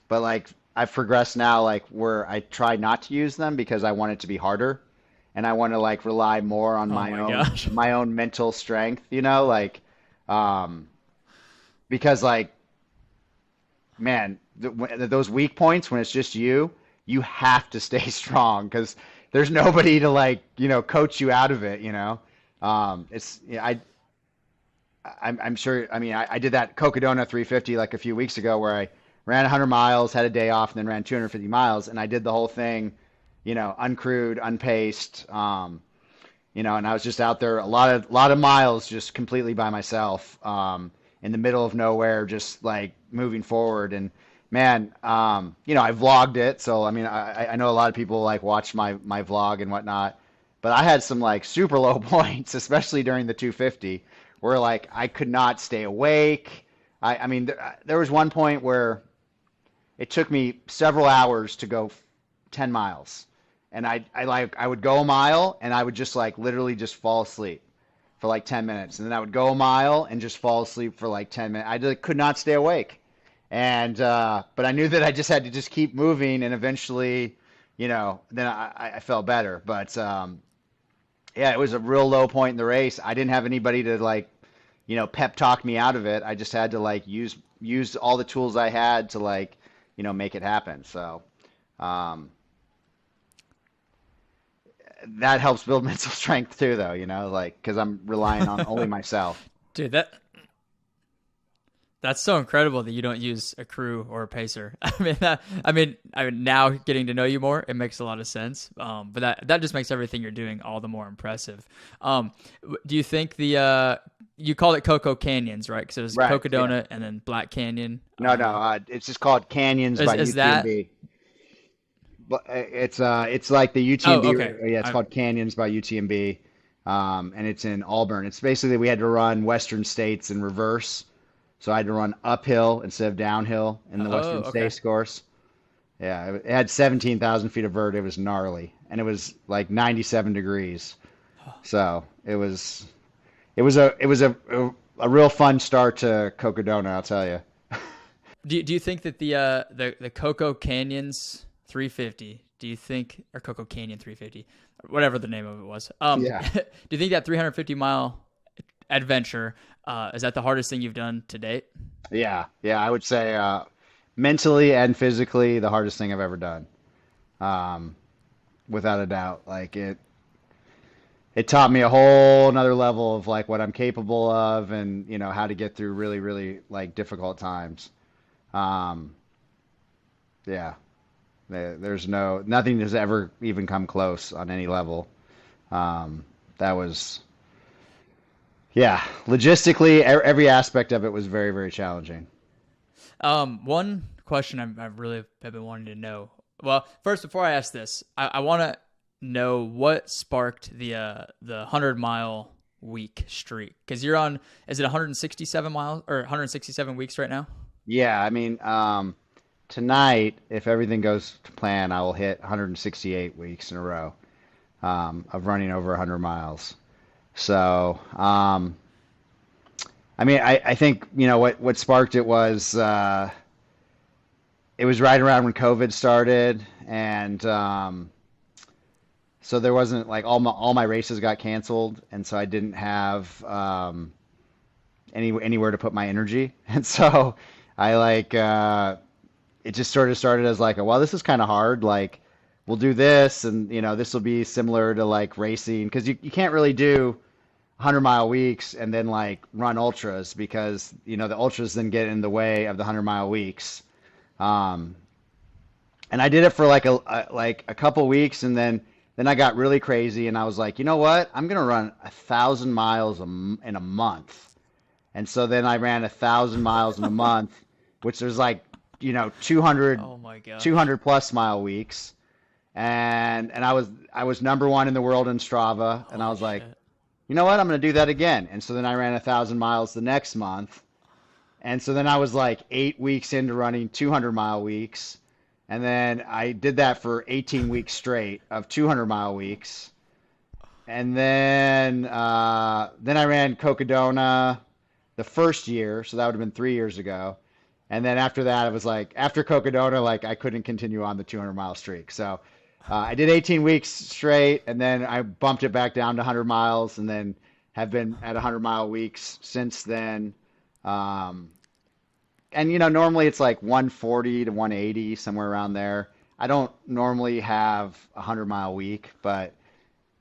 Speaker 2: but like I've progressed now, like where I try not to use them because I want it to be harder, and I want to like rely more on
Speaker 1: Oh
Speaker 2: my
Speaker 1: my
Speaker 2: own
Speaker 1: gosh.
Speaker 2: my own mental strength. Like um, because like man, those weak points when it's just you have to stay strong because there's nobody to like coach you out of it. It's I'm sure. I mean, I did that Cocodona 350 like a few weeks ago where I ran 100 miles, had a day off, and then ran 250 miles, and I did the whole thing, uncrewed, unpaced, and I was just out there a lot of miles, just completely by myself, in the middle of nowhere, just like moving forward. And man, I vlogged it, so I mean, I know a lot of people like watch my vlog and whatnot, but I had some like super low points, especially during the 250, where like I could not stay awake. I mean, there was one point where it took me several hours to go 10 miles. And I would go a mile and I would just like literally just fall asleep for like 10 minutes. And then I would go a mile and just fall asleep for like 10 minutes. I just could not stay awake. And, but I knew that I just had to just keep moving and eventually, then I felt better. But, Yeah, it was a real low point in the race. I didn't have anybody to like, pep talk me out of it. I just had to like use all the tools I had to like, make it happen. So, um, that helps build mental strength too, though, like because I'm relying on only myself.
Speaker 1: Dude, that's so incredible that you don't use a crew or a pacer. I mean, now getting to know you more, it makes a lot of sense. But that just makes everything you're doing all the more impressive. Do you think you called it Coco Canyons, right? Because it was
Speaker 2: Right. Yeah.
Speaker 1: Cocodona and then Black Canyon.
Speaker 2: No, no. It's just called Canyons by
Speaker 1: Is that?
Speaker 2: UTMB. But it's like the
Speaker 1: Oh,
Speaker 2: UTMB.
Speaker 1: okay.
Speaker 2: Yeah, it's called Canyons by UTMB. And it's in Auburn. It's basically we had to run Western States in reverse. So I had to run uphill instead of downhill in the
Speaker 1: Oh,
Speaker 2: Western
Speaker 1: okay.
Speaker 2: States course. Yeah, it had 17,000 feet of vert. It was gnarly, and it was like 97 degrees. So it was a real fun start to Cocodona, I'll tell you.
Speaker 1: Do you think that the Coco Canyons 350? Do you think or Coco Canyon 350, whatever the name of it was?
Speaker 2: Yeah.
Speaker 1: Do you think that 350-mile adventure is that the hardest thing you've done to date?
Speaker 2: Yeah, yeah, I would say mentally and physically the hardest thing I've ever done, um, without a doubt. Like it taught me a whole another level of like what I'm capable of, and how to get through really, really like difficult times. Um, yeah, there's nothing has ever even come close on any level. That was yeah, logistically, every aspect of it was very, very challenging.
Speaker 1: One question I really have been wanting to know. Well, first, before I ask this, I want to know what sparked the 100-mile week streak because you're on. Is it 167 miles or 167 weeks right now?
Speaker 2: Yeah, I mean, tonight, if everything goes to plan, I will hit 168 weeks in a row of running over 100 miles. So, I mean, I think what sparked it was it was right around when COVID started, and so there wasn't like all my races got canceled, and so I didn't have anywhere to put my energy, and so I like it just sort of started as like, well, this is kind of hard. Like, we'll do this, and this will be similar to like racing because you can't really do 100-mile weeks and then like run ultras because the ultras then get in the way of the 100-mile weeks. Um, and I did it for like a couple weeks, and then I got really crazy, and I was like, you know what? I'm gonna run 1,000 miles in a month. And so then I ran 1,000 miles in a month, which there's like 200
Speaker 1: Oh my gosh.
Speaker 2: 200 plus mile weeks, and I was number one in the world in Strava, and I
Speaker 1: Holy
Speaker 2: was like,
Speaker 1: shit.
Speaker 2: you know what? I'm going to do that again. And so then I ran 1,000 miles the next month. And so then I was like 8 weeks into running 200-mile weeks. And then I did that for 18 weeks straight of 200-mile weeks. And then I ran Cocodona the first year. So that would have been 3 years ago. And then after that, it was like after Cocodona, like I couldn't continue on the 200-mile streak. So I did 18 weeks straight, and then I bumped it back down to 100 miles, and then have been at 100-mile weeks since then. Um, and normally it's like 140 to 180, somewhere around there. I don't normally have a 100-mile week, but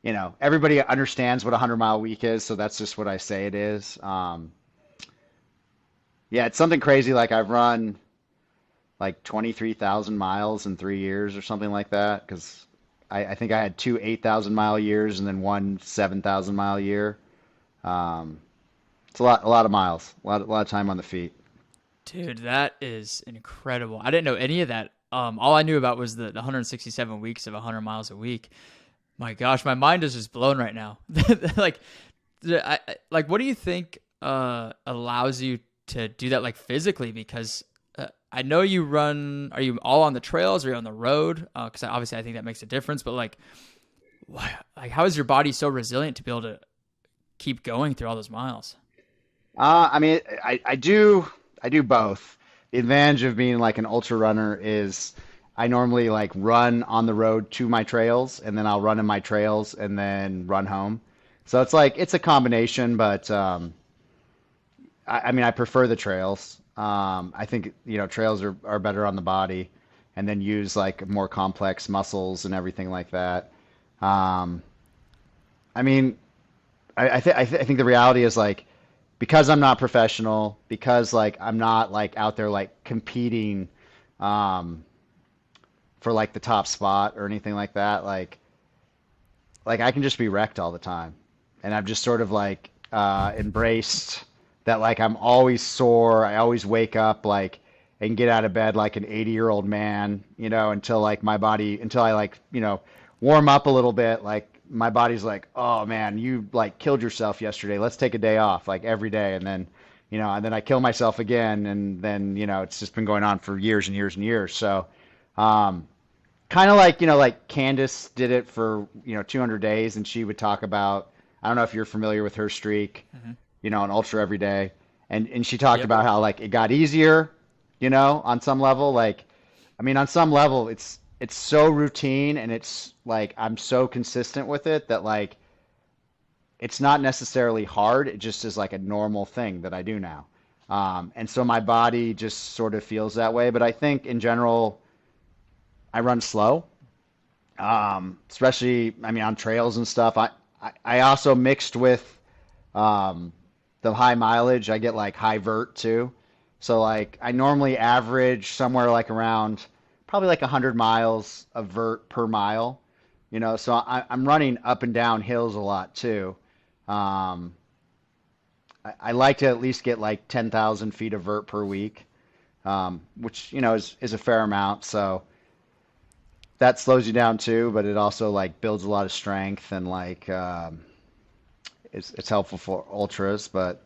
Speaker 2: everybody understands what a 100-mile week is, so that's just what I say it is. Yeah, it's something crazy. Like I've run like 23,000 miles in 3 years or something like that. Because I think I had two 8,000 mile years and then one 7,000 mile year. Um, it's a lot of miles, a lot of time on the feet.
Speaker 1: Dude, that is incredible. I didn't know any of that. All I knew about was the 167 weeks of 100 miles a week. My gosh, my mind is just blown right now. Like, like, what do you think allows you to do that, like physically? Because I know you run. Are you all on the trails? Or are you on the road? Because obviously, I think that makes a difference. But like, like, how is your body so resilient to be able to keep going through all those miles?
Speaker 2: I mean, I do both. The advantage of being like an ultra runner is I normally like run on the road to my trails, and then I'll run in my trails and then run home. So it's like it's a combination, but I mean I prefer the trails. I think trails are better on the body, and then use like more complex muscles and everything like that. Um, I mean, I think the reality is like because I'm not professional, because like I'm not like out there like competing um, for like the top spot or anything like that. Like I can just be wrecked all the time, and I've just sort of like embraced that. Like I'm always sore. I always wake up like and get out of bed like an 80-year-old man, until like my body, until I like warm up a little bit. Like my body's like, oh man, you like killed yourself yesterday. Let's take a day off, like every day, and then I kill myself again, and then it's just been going on for years and years and years. So. Um, Kind of like like Candace did it for 200 days, and she would talk about, I don't know if you're familiar with her streak,
Speaker 1: Hmm.
Speaker 2: an ultra every day, and she talked
Speaker 1: Yep.
Speaker 2: about how like it got easier, on some level. Like I mean, on some level it's so routine, and it's like I'm so consistent with it that like it's not necessarily hard. It just is like a normal thing that I do now. And so my body just sort of feels that way. But I think in general, I run slow. Especially, I mean, on trails and stuff. I also mixed with um, the high mileage. I get like high vert too. So like I normally average somewhere like around probably like 100 miles of vert per mile. So I'm running up and down hills a lot too. Um, I like to at least get like 10,000 feet of vert per week, which is a fair amount. So that slows you down too, but it also like builds a lot of strength and like it's helpful for ultras. But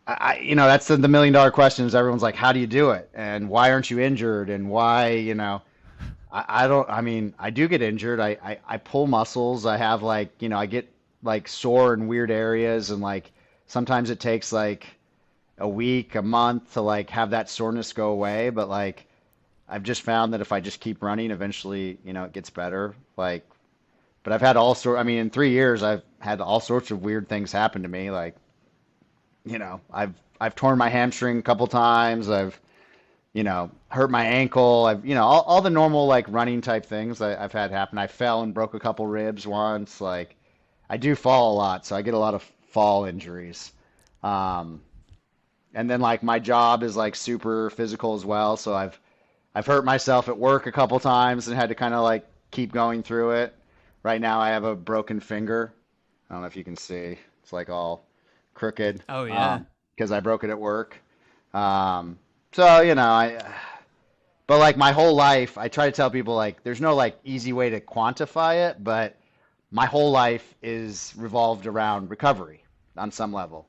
Speaker 2: that's the $1 million question is everyone's like, how do you do it? And why aren't you injured? And why, I don't, I mean, I do get injured. I pull muscles. I have like, I get like sore in weird areas, and like sometimes it takes like a week, a month to like have that soreness go away. But like, I've just found that if I just keep running, eventually, it gets better. Like, but I've had all sort. I mean, in 3 years, I've had all sorts of weird things happen to me. Like, I've torn my hamstring a couple times. I've, hurt my ankle. I've, all the normal like running type things I've had happen. I fell and broke a couple ribs once. Like, I do fall a lot, so I get a lot of fall injuries. Um, and then like my job is like super physical as well, so I've hurt myself at work a couple times and had to kind of like keep going through it. Right now, I have a broken finger. I don't know if you can see. It's like all crooked
Speaker 1: Oh yeah.
Speaker 2: because I broke it at work. So but like my whole life, I try to tell people like there's no like easy way to quantify it, but my whole life is revolved around recovery on some level.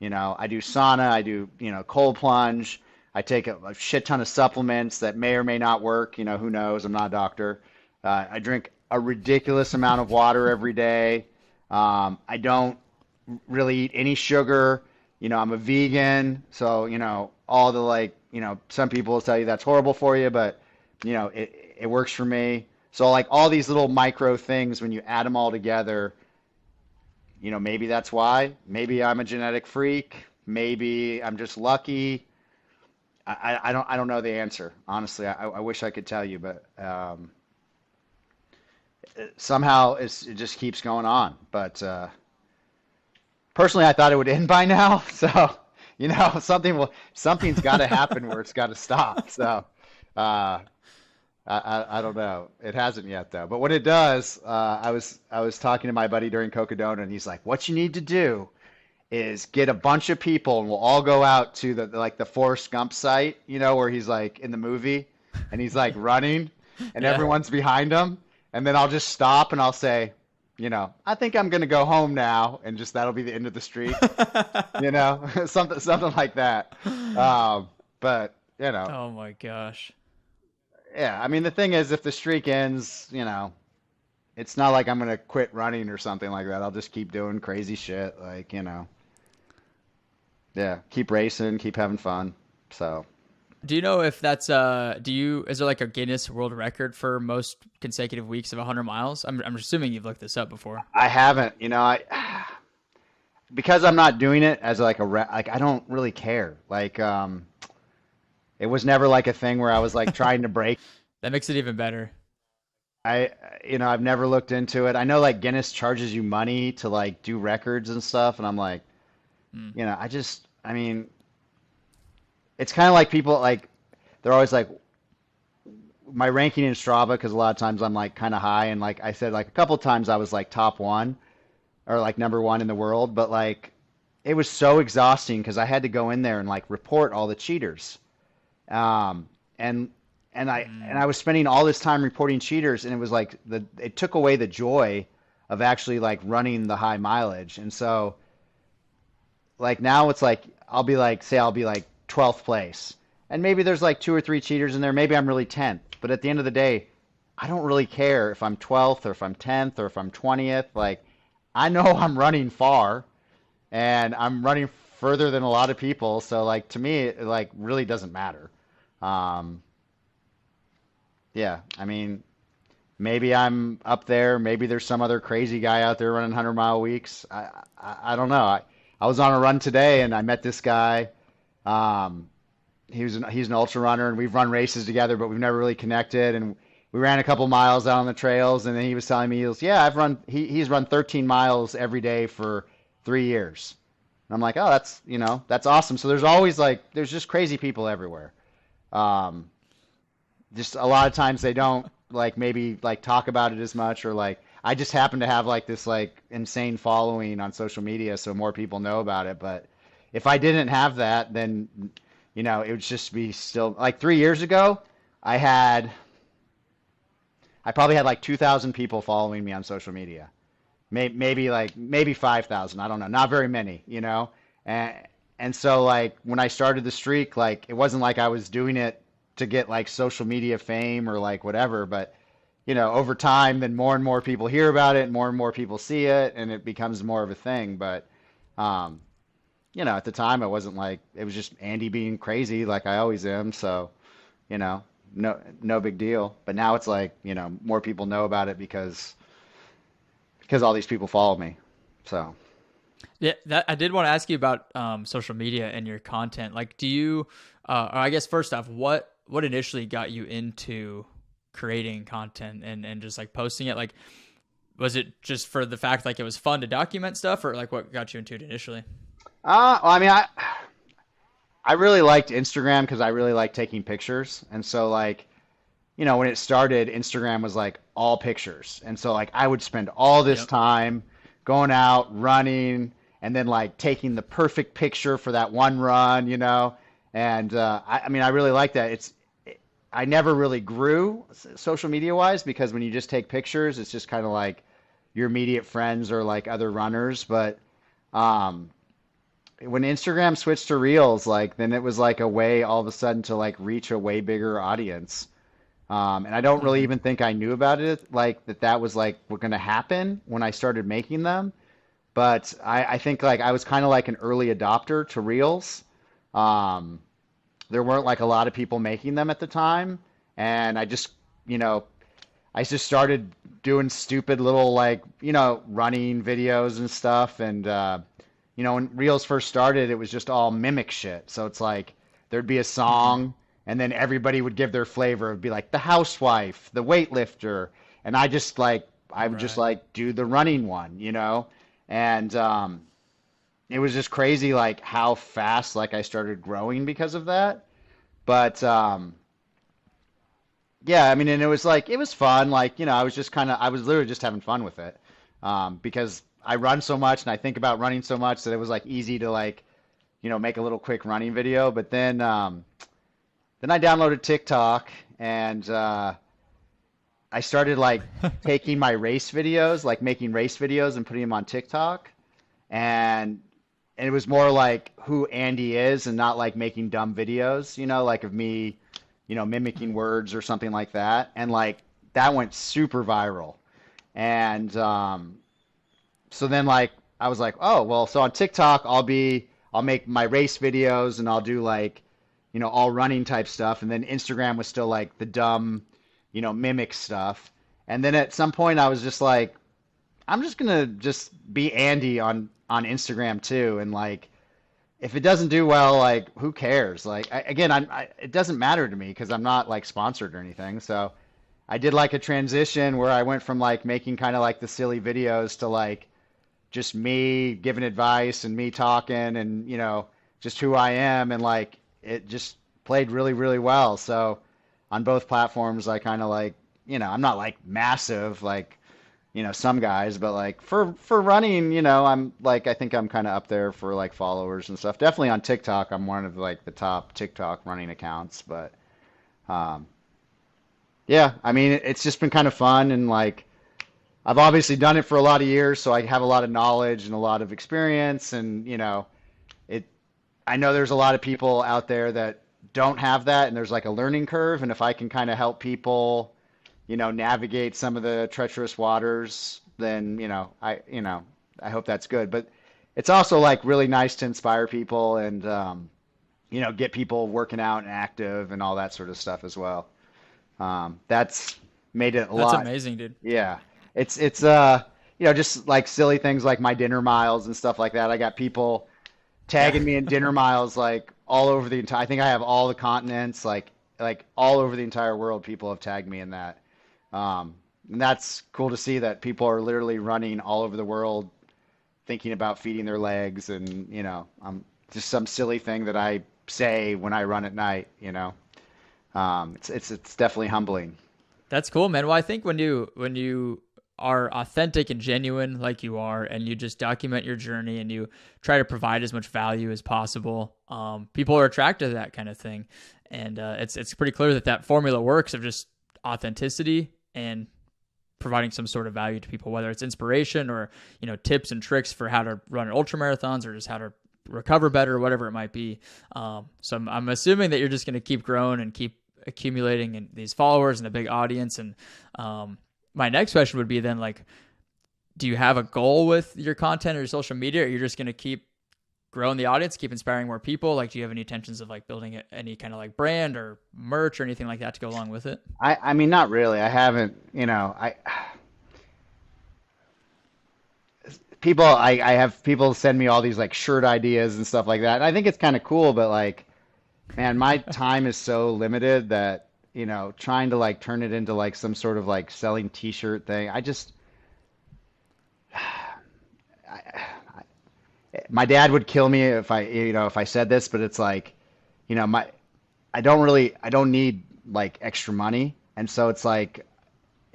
Speaker 2: I do sauna, I do, cold plunge. I take a shit ton of supplements that may or may not work. Who knows? I'm not a doctor. I drink a ridiculous amount of water every day. I don't really eat any sugar. I'm a vegan, so all the like, some people will tell you that's horrible for you, but it works for me. So like all these little micro things, when you add them all together, maybe that's why. Maybe I'm a genetic freak. Maybe I'm just lucky. I don't know the answer. Honestly, I wish I could tell you, but somehow it just keeps going on. But personally, I thought it would end by now. So, something's got to happen where it's got to stop. So, uh, I don't know. It hasn't yet though. But when it does, I was talking to my buddy during Cocodona, and he's like, "What you need to do is get a bunch of people, and we'll all go out to the Forrest Gump site, where he's like in the movie, and he's like running, and
Speaker 1: Yeah.
Speaker 2: everyone's behind him, and then I'll just stop and I'll say, I think I'm gonna go home now, and just that'll be the end of the streak, something like that. But
Speaker 1: Oh my gosh.
Speaker 2: yeah, I mean the thing is, if the streak ends, it's not like I'm gonna quit running or something like that. I'll just keep doing crazy shit, like, yeah, keep racing, keep having fun. So,
Speaker 1: Do you know if that's is there like a Guinness World Record for most consecutive weeks of 100 miles? I'm assuming you've looked this up before.
Speaker 2: I haven't, because I'm not doing it as like like I don't really care. Like it was never like a thing where I was like trying to break.
Speaker 1: That makes it even better.
Speaker 2: I I've never looked into it. I know like Guinness charges you money to like do records and stuff, and I'm like,
Speaker 1: Mm.
Speaker 2: I mean, it's kind of like people like they're always like my ranking in Strava because a lot of times I'm like kind of high, and like I said like a couple times I was like top one or like number one in the world, but like it was so exhausting because I had to go in there and like report all the cheaters. Um, and and I was spending all this time reporting cheaters, and it was like it took away the joy of actually like running the high mileage. And so like now it's like I'll be like 12th place, and maybe there's like two or three cheaters in there. Maybe I'm really 10th, but at the end of the day, I don't really care if I'm 12th or if I'm 10th or if I'm 20th. Like I know I'm running far, and I'm running further than a lot of people. So like to me, it like really doesn't matter. Um, yeah, I mean, maybe I'm up there. Maybe there's some other crazy guy out there running 100-mile weeks. I don't know. I was on a run today and I met this guy. Um, he's an ultra runner and we've run races together, but we've never really connected. And we ran a couple miles out on the trails, and then he was telling me yeah, he's run 13 miles every day for 3 years. And I'm like, oh, that's awesome. So there's always like there's just crazy people everywhere. Um, just a lot of times they don't like maybe like talk about it as much, or like I just happen to have like this like insane following on social media, so more people know about it. But if I didn't have that, then it would just be still like 3 years ago. I had I probably had like 2,000 people following me on social media. Maybe 5,000. I don't know. Not very many. And so like when I started the streak, like it wasn't like I was doing it to get like social media fame or like whatever, but over time, then more and more people hear about it, more and more people see it, and it becomes more of a thing. But um, at the time, it was just Andy being crazy like I always am. So, no big deal. But now it's like, more people know about it because all these people follow me. So.
Speaker 1: Yeah, that I did want to ask you about social media and your content. Like, do you, or I guess first off, what initially got you into creating content and just like posting it? Like, was it just for the fact like it was fun to document stuff, or like what got you into it initially?
Speaker 2: Well, I mean, I really liked Instagram because I really like taking pictures, and so like when it started, Instagram was like all pictures. And so like I would spend all this
Speaker 1: Yep.
Speaker 2: time going out, running, and then like taking the perfect picture for that one run. And I mean, I really like that. I never really grew social media wise because when you just take pictures, it's just kind of like your immediate friends or like other runners. But um, when Instagram switched to Reels, like then it was like a way all of a sudden to like reach a way bigger audience. And I don't really
Speaker 1: Hmm.
Speaker 2: even think I knew about it, like that was like what going to happen when I started making them. But I think like I was kind of like an early adopter to Reels. Um, there weren't like a lot of people making them at the time, and you know, I just started doing stupid little like running videos and stuff. And when Reels first started, it was just all mimic shit. So it's like there'd be a
Speaker 1: Hmm.
Speaker 2: song, and then everybody would give their flavor. It'd be like the housewife, the weightlifter, and I would just
Speaker 1: Right.
Speaker 2: like do the running one. And it was just crazy like how fast like I started growing because of that. But yeah, I mean, and it was like it was fun. Like I was literally just having fun with it because I run so much and I think about running so much that it was like easy to like make a little quick running video. But then I downloaded TikTok, and I started like taking my race videos, like making race videos and putting them on TikTok, and it was more like who Andy is and not like making dumb videos, like of me, mimicking words or something like that. And like that went super viral. And so then like I was like, oh, well, so on TikTok I'll make my race videos and I'll do like, all running type stuff. And then Instagram was still like the dumb, mimic stuff. And then at some point I was just like, I'm just gonna just be Andy on Instagram too. And like, if it doesn't do well, like, who cares? Like, again, it doesn't matter to me because I'm not like sponsored or anything. So I did like a transition where I went from like making kind of like the silly videos to like just me giving advice and me talking and just who I am, and like it just played really really well. So on both platforms I kind of like, I'm not like massive like some guys, but like for running, I'm like I think I'm kind of up there for like followers and stuff. Definitely on TikTok I'm one of like the top TikTok running accounts, but um yeah, I mean it's just been kind of fun, and like I've obviously done it for a lot of years, so I have a lot of knowledge and a lot of experience. And it. I know there's a lot of people out there that don't have that, and there's like a learning curve. And if I can kind of help people, navigate some of the treacherous waters, then I hope that's good. But it's also like really nice to inspire people and get people working out and active and all that sort of stuff as well. That's made it a
Speaker 1: That's
Speaker 2: lot.
Speaker 1: amazing, dude.
Speaker 2: Yeah. It's just like silly things like my dinner miles and stuff like that. I got people
Speaker 1: Yeah.
Speaker 2: tagging me in dinner miles like all over the entire I think I have all the continents like all over the entire world. People have tagged me in that. And that's cool to see that people are literally running all over the world thinking about feeding their legs, and just some silly thing that I say when I run at night. It's definitely humbling.
Speaker 1: That's cool, man. Well, I think when you are authentic and genuine like you are, and you just document your journey and you try to provide as much value as possible, people are attracted to that kind of thing. And it's pretty clear that that formula works of just authenticity and providing some sort of value to people, whether it's inspiration or tips and tricks for how to run ultra marathons or just how to recover better or whatever it might be. So I'm assuming that you're just going to keep growing and keep accumulating and these followers and a big audience. And my next question would be then, like, do you have a goal with your content or your social media, or you're just going to keep growing the audience, keep inspiring more people? Like, do you have any intentions of like building any kind of like brand or merch or anything like that to go along with it?
Speaker 2: I mean, not really. I haven't, I have people send me all these like shirt ideas and stuff like that. And I think it's kind of cool, but like, man, my time is so limited that, trying to like turn it into like some sort of like selling t-shirt thing. My dad would kill me if I said this, but it's like, my I don't need like extra money. And so it's like,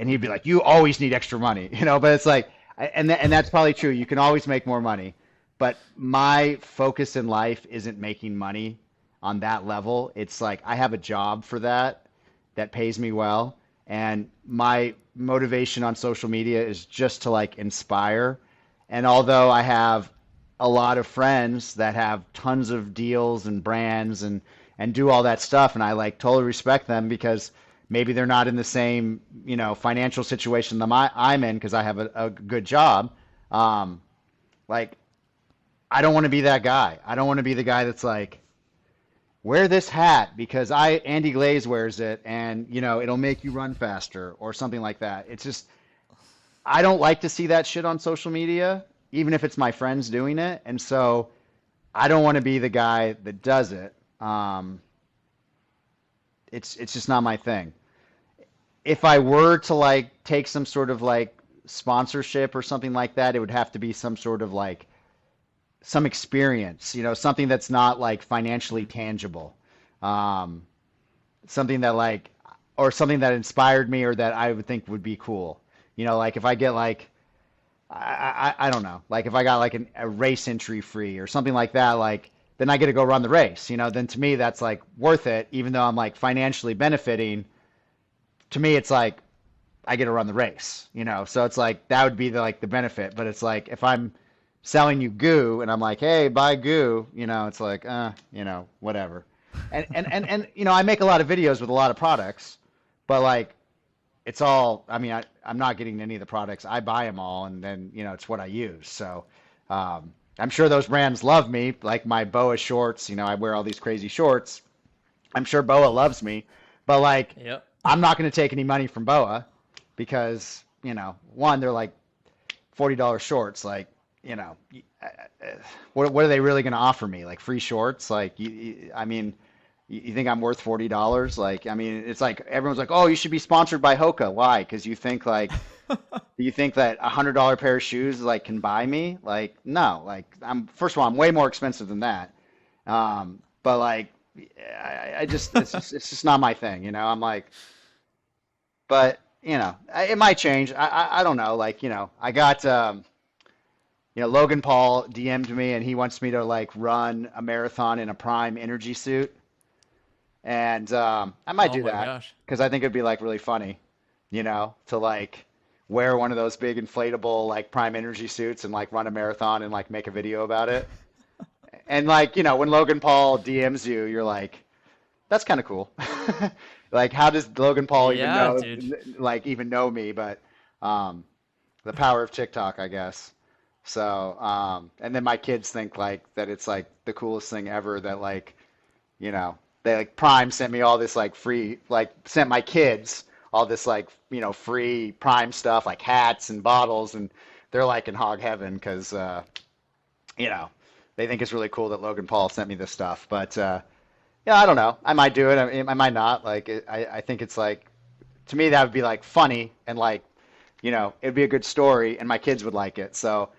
Speaker 2: and he'd be like, you always need extra money, but it's like, and that's probably true. You can always make more money, but my focus in life isn't making money on that level. It's like, I have a job for that pays me well. And my motivation on social media is just to like inspire. And although I have a lot of friends that have tons of deals and brands and do all that stuff, and I like totally respect them because maybe they're not in the same financial situation that I'm in because I have a good job. Like I don't want to be that guy. I don't want to be the guy that's like, wear this hat because Andy Glaze wears it and it'll make you run faster or something like that. It's just I don't like to see that shit on social media, even if it's my friends doing it. And so I don't want to be the guy that does it. It's just not my thing. If I were to like take some sort of like sponsorship or something like that, it would have to be some sort of like some experience, something that's not like financially tangible. Um, Something that like, or something that inspired me or that I would think would be cool. Like if I get like, I don't know, like if I got like a race entry free or something like that, like then I get to go run the race, then to me that's like worth it, even though I'm like financially benefiting. To me, it's like I get to run the race. So it's like that would be the benefit. But it's like if I'm selling you goo and I'm like, hey, buy goo, it's like, whatever. And I make a lot of videos with a lot of products, but like it's all, I mean, I'm not getting any of the products. I buy them all, and then, it's what I use. So I'm sure those brands love me, like my BOA shorts. I wear all these crazy shorts. I'm sure Boa loves me, but like
Speaker 1: Yep.
Speaker 2: I'm not going to take any money from Boa because, one, they're like $40 shorts. Like, you know, what are they really going to offer me? Like free shorts? Like, I mean, you think I'm worth $40? Like, I mean, it's like everyone's like, oh, you should be sponsored by Hoka. Why? Because you think that $100 pair of shoes like can buy me? Like, no. Like, first of all, I'm way more expensive than that. But like, I just it's just not my thing. I'm like, but it might change. I don't know. Like, I got Logan Paul DM'd me and he wants me to like run a marathon in a Prime energy suit, and I might
Speaker 1: Oh
Speaker 2: do
Speaker 1: my
Speaker 2: that
Speaker 1: gosh.
Speaker 2: because I think it'd be like really funny, to like wear one of those big inflatable like Prime energy suits and like run a marathon and like make a video about it. And like, when Logan Paul DMs you, you're like, that's kind of cool. Like, how does Logan Paul even
Speaker 1: Yeah,
Speaker 2: know,
Speaker 1: dude.
Speaker 2: like, even know me? But the power of TikTok, I guess. So, and then my kids think like that it's like the coolest thing ever that like, they like Prime sent me all this like free, like sent my kids all this like, free Prime stuff like hats and bottles, and they're like in hog heaven because, you know, they think it's really cool that Logan Paul sent me this stuff. But yeah, I don't know. I might do it. I might not. Like, I think it's like, to me, that would be like funny and like, it'd be a good story and my kids would like it. So,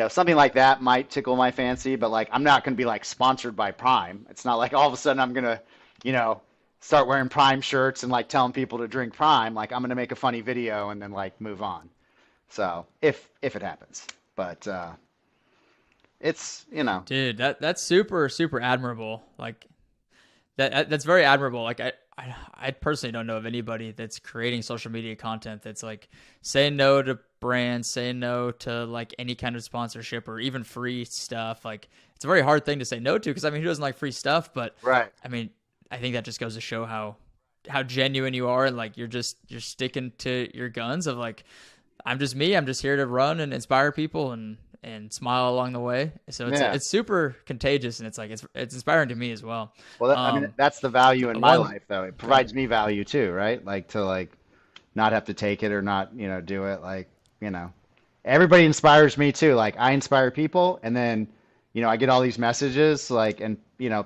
Speaker 2: something like that might tickle my fancy, but like, I'm not going to be like sponsored by Prime. It's not like all of a sudden I'm going to, you know, start wearing Prime shirts and like telling people to drink Prime. Like, I'm going to make a funny video and then like move on. So if it happens, but it's,
Speaker 1: Dude, that's super super admirable. Like that's very admirable. Like I personally don't know of anybody that's creating social media content that's like saying no to brands, saying no to like any kind of sponsorship or even free stuff. Like it's a very hard thing to say no to because I mean who doesn't like free stuff? But
Speaker 2: right.
Speaker 1: I mean I think that just goes to show how genuine you are and like you're sticking to your guns of like I'm just me. I'm just here to run and inspire people and smile along the way. So
Speaker 2: Yeah.
Speaker 1: it's super contagious and it's like it's inspiring to me as well.
Speaker 2: Well, I mean, that's the value in my
Speaker 1: Along,
Speaker 2: life, though. It
Speaker 1: go ahead.
Speaker 2: provides me value too, right? Like to like not have to take it or not, do it. Like, you know, everybody inspires me too. Like I inspire people, and then, I get all these messages, like, and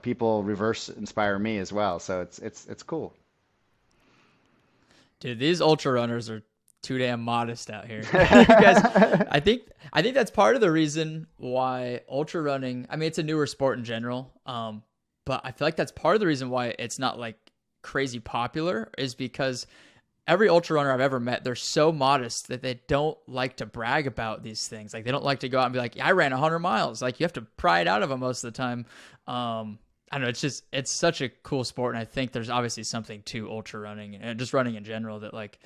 Speaker 2: people reverse inspire me as well. So it's cool.
Speaker 1: Dude, these ultra runners are too damn modest out here. You guys, I think that's part of the reason why ultra running. I mean, it's a newer sport in general, but I feel like that's part of the reason why it's not like crazy popular is because every ultra runner I've ever met, they're so modest that they don't like to brag about these things. Like they don't like to go out and be like, "Yeah, I ran 100 miles." Like you have to pry it out of them most of the time. I don't know. It's such a cool sport, and I think there's obviously something to ultra running and just running in general that like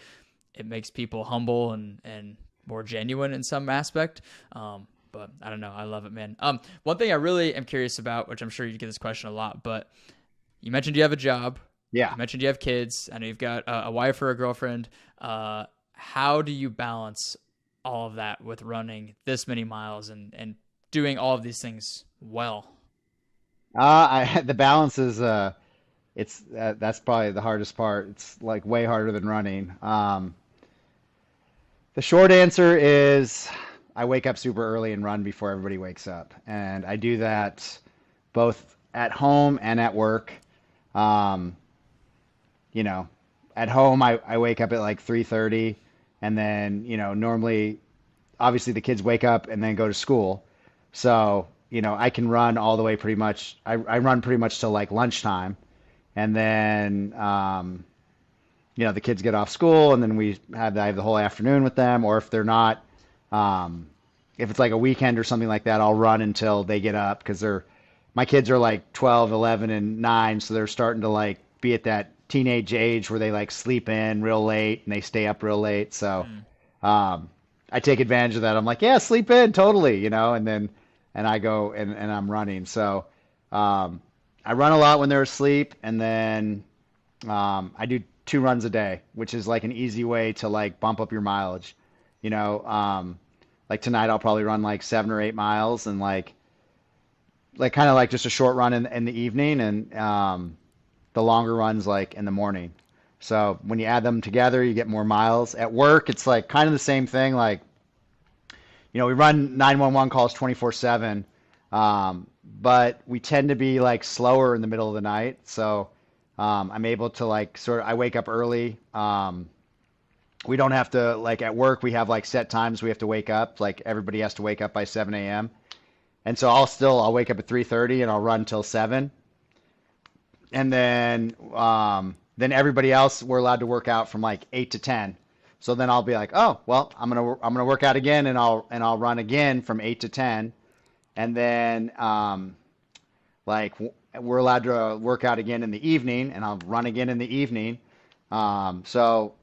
Speaker 1: it makes people humble and more genuine in some aspect. But I don't know. I love it, man. One thing I really am curious about, which I'm sure you get this question a lot, but you mentioned you have a job.
Speaker 2: Yeah.
Speaker 1: You mentioned you have kids. I know you've got a wife or a girlfriend. How do you balance all of that with running this many miles and doing all of these things well?
Speaker 2: The balance is it's that's probably the hardest part. It's like way harder than running. The short answer is I wake up super early and run before everybody wakes up, and I do that both at home and at work. Um, you know, at home I wake up at like 3:30, and then normally obviously the kids wake up and then go to school, so I can run all the way pretty much. I run pretty much till like lunchtime, and then the kids get off school, and then I have the whole afternoon with them. Or if they're not, um, if it's like a weekend or something like that, I'll run until they get up because my kids are like 12, 11, and 9, so they're starting to like be at that teenage age where they like sleep in real late and they stay up real late. So
Speaker 1: Mm.
Speaker 2: I take advantage of that. I'm like, yeah, sleep in totally, and I go and I'm running. So I run a lot when they're asleep, and then I do 2 runs a day, which is like an easy way to like bump up your mileage. You know, like tonight I'll probably run like 7 or 8 miles, and like kind of like just a short run in the evening, and the longer runs like in the morning. So when you add them together, you get more miles. At work, it's like kind of the same thing. Like, we run 911 calls 24/7, but we tend to be like slower in the middle of the night. So I'm able to like I wake up early. We don't have to like at work. We have like set times we have to wake up. Like everybody has to wake up by 7 a.m. And so I'll wake up at 3:30 and I'll run till 7. And then everybody else, we're allowed to work out from like 8 to 10. So then I'll be like, oh, well, I'm gonna work out again, and I'll run again from 8 to 10. And then like we're allowed to work out again in the evening, and I'll run again in the evening. So,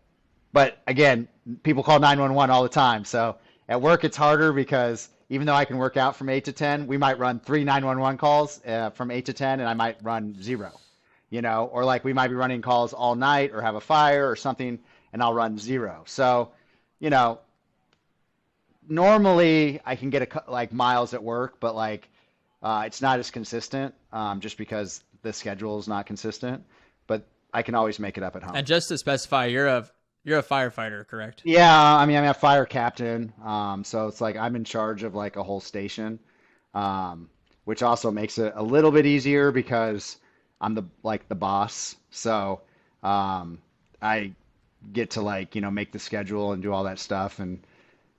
Speaker 2: but again, people call 911 all the time. So at work it's harder because even though I can work out from 8 to 10, we might run 3 911 calls from 8 to 10, and I might run 0. Or like we might be running calls all night or have a fire or something, and I'll run 0. So, normally I can get like miles at work, but like it's not as consistent just because the schedule is not consistent. But I can always make it up at home.
Speaker 1: And just to specify, you're a firefighter, correct?
Speaker 2: Yeah, I mean I'm a fire captain, so it's like I'm in charge of like a whole station, which also makes it a little bit easier because I'm the boss. So I get to like make the schedule and do all that stuff. And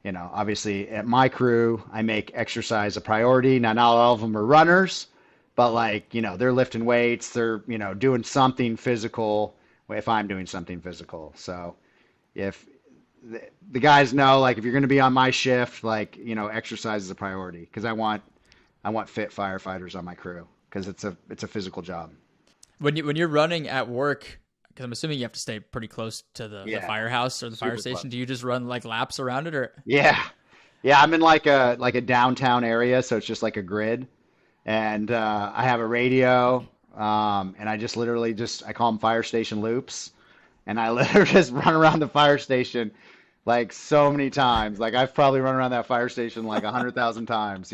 Speaker 2: obviously at my crew I make exercise a priority. Now not all of them are runners, but like they're lifting weights, they're doing something physical if I'm doing something physical. So if the guys know, like if you're going to be on my shift, like exercise is a priority because I want fit firefighters on my crew because it's a physical job.
Speaker 1: When you're running at work, because I'm assuming you have to stay pretty close to the firehouse or the fire station.
Speaker 2: Close.
Speaker 1: Do you just run like laps around it, or?
Speaker 2: Yeah. I'm in like a downtown area, so it's just like a grid, and I have a radio, and I just literally I call them fire station loops, and I literally just run around the fire station like so many times. Like I've probably run around that fire station like 100,000 times,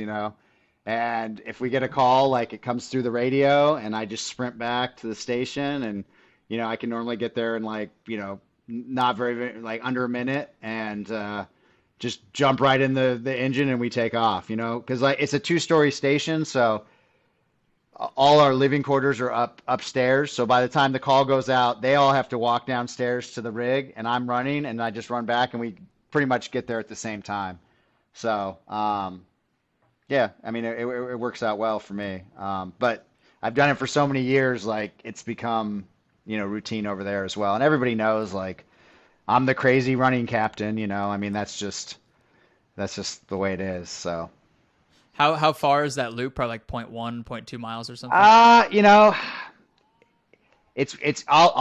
Speaker 2: And if we get a call, like it comes through the radio, and I just sprint back to the station, and I can normally get there in like not very like under a minute, and just jump right in the engine and we take off. Because like it's a 2-story station, so all our living quarters are upstairs. So by the time the call goes out, they all have to walk downstairs to the rig, and I'm running, and I just run back, and we pretty much get there at the same time. So. Yeah, I mean, it works out well for me. But I've done it for so many years, like it's become, routine over there as well. And everybody knows, like, I'm the crazy running captain, I mean, that's just the way it is. So
Speaker 1: how far is that loop? Probably like 0.1, 0.2 miles or something?
Speaker 2: I'll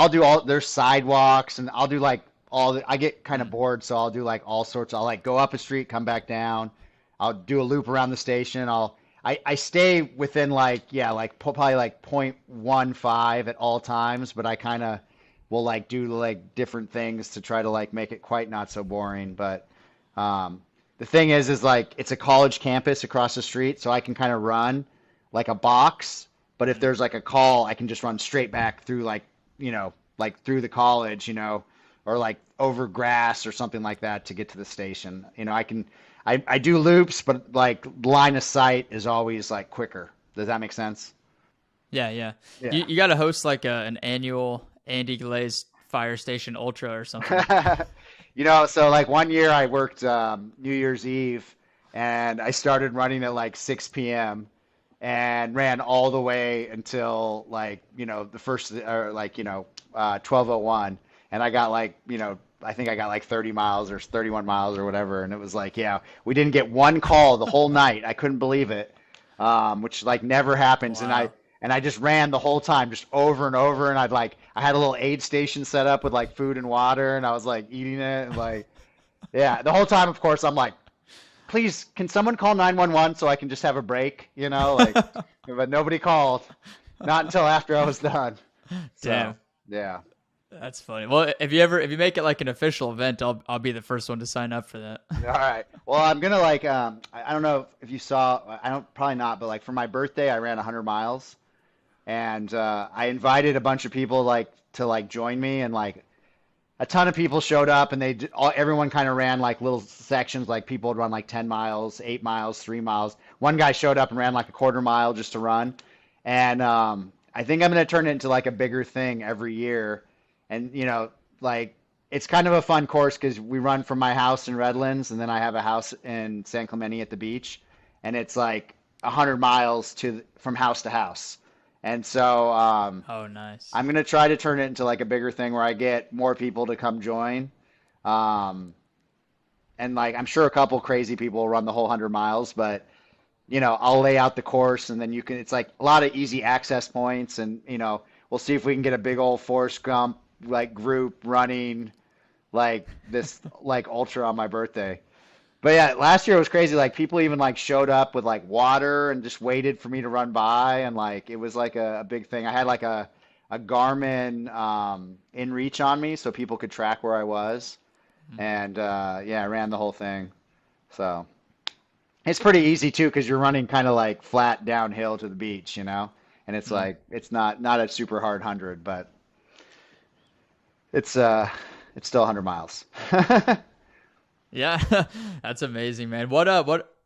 Speaker 2: do there's sidewalks, and I'll do like I get kind of bored, so I'll do like all sorts. I'll like go up a street, come back down. I'll do a loop around the station. I stay within probably like 0.15 at all times, but I kind of will like do like different things to try to like make it quite not so boring. But the thing is like it's a college campus across the street, so I can kind of run like a box. But if there's like a call, I can just run straight back through like through the college, or like over grass or something like that to get to the station. I do loops, but like line of sight is always like quicker. Does that make sense?
Speaker 1: Yeah. You got to host like an annual Andy Glaze Fire Station Ultra or something.
Speaker 2: So like one year I worked New Year's Eve, and I started running at like 6 p.m. and ran all the way until like the first or like 12:01, and I got like I think I got like 30 miles or 31 miles or whatever. And it was like, we didn't get one call the whole night. I couldn't believe it, which like never happens.
Speaker 1: Wow.
Speaker 2: And I just ran the whole time, just over and over. And I had a little aid station set up with like food and water, and I was like eating it. And like, the whole time, of course, I'm like, please, can someone call 911 so I can just have a break, but nobody called, not until after I was done.
Speaker 1: Damn.
Speaker 2: So, yeah.
Speaker 1: That's funny. Well, if you make it like an official event, I'll be the first one to sign up for that.
Speaker 2: All right. Well, I'm gonna like I don't know if you saw. I don't probably not, but like for my birthday, I ran 100 miles, and I invited a bunch of people like to like join me, and like a ton of people showed up, and everyone kind of ran like little sections. Like people would run like 10 miles, 8 miles, 3 miles. One guy showed up and ran like a quarter mile just to run. And I think I'm going to turn it into like a bigger thing every year. And, like it's kind of a fun course because we run from my house in Redlands, and then I have a house in San Clemente at the beach. And it's like 100 miles from house to house. And so
Speaker 1: Oh, nice.
Speaker 2: I'm gonna try to turn it into like a bigger thing where I get more people to come join. Um, and like I'm sure a couple crazy people will run the whole 100 miles, but I'll lay out the course, and then it's like a lot of easy access points, and we'll see if we can get a big old Forrest Gump like group running like this like ultra on my birthday. But yeah, last year it was crazy. Like people even like showed up with like water and just waited for me to run by, and like it was like a big thing. I had like a Garmin in reach on me so people could track where I was, and yeah, I ran the whole thing. So it's pretty easy too because you're running kind of like flat downhill to the beach, and it's
Speaker 1: Mm.
Speaker 2: like it's not a super hard 100, but it's it's still 100 miles.
Speaker 1: Yeah, that's amazing, man. What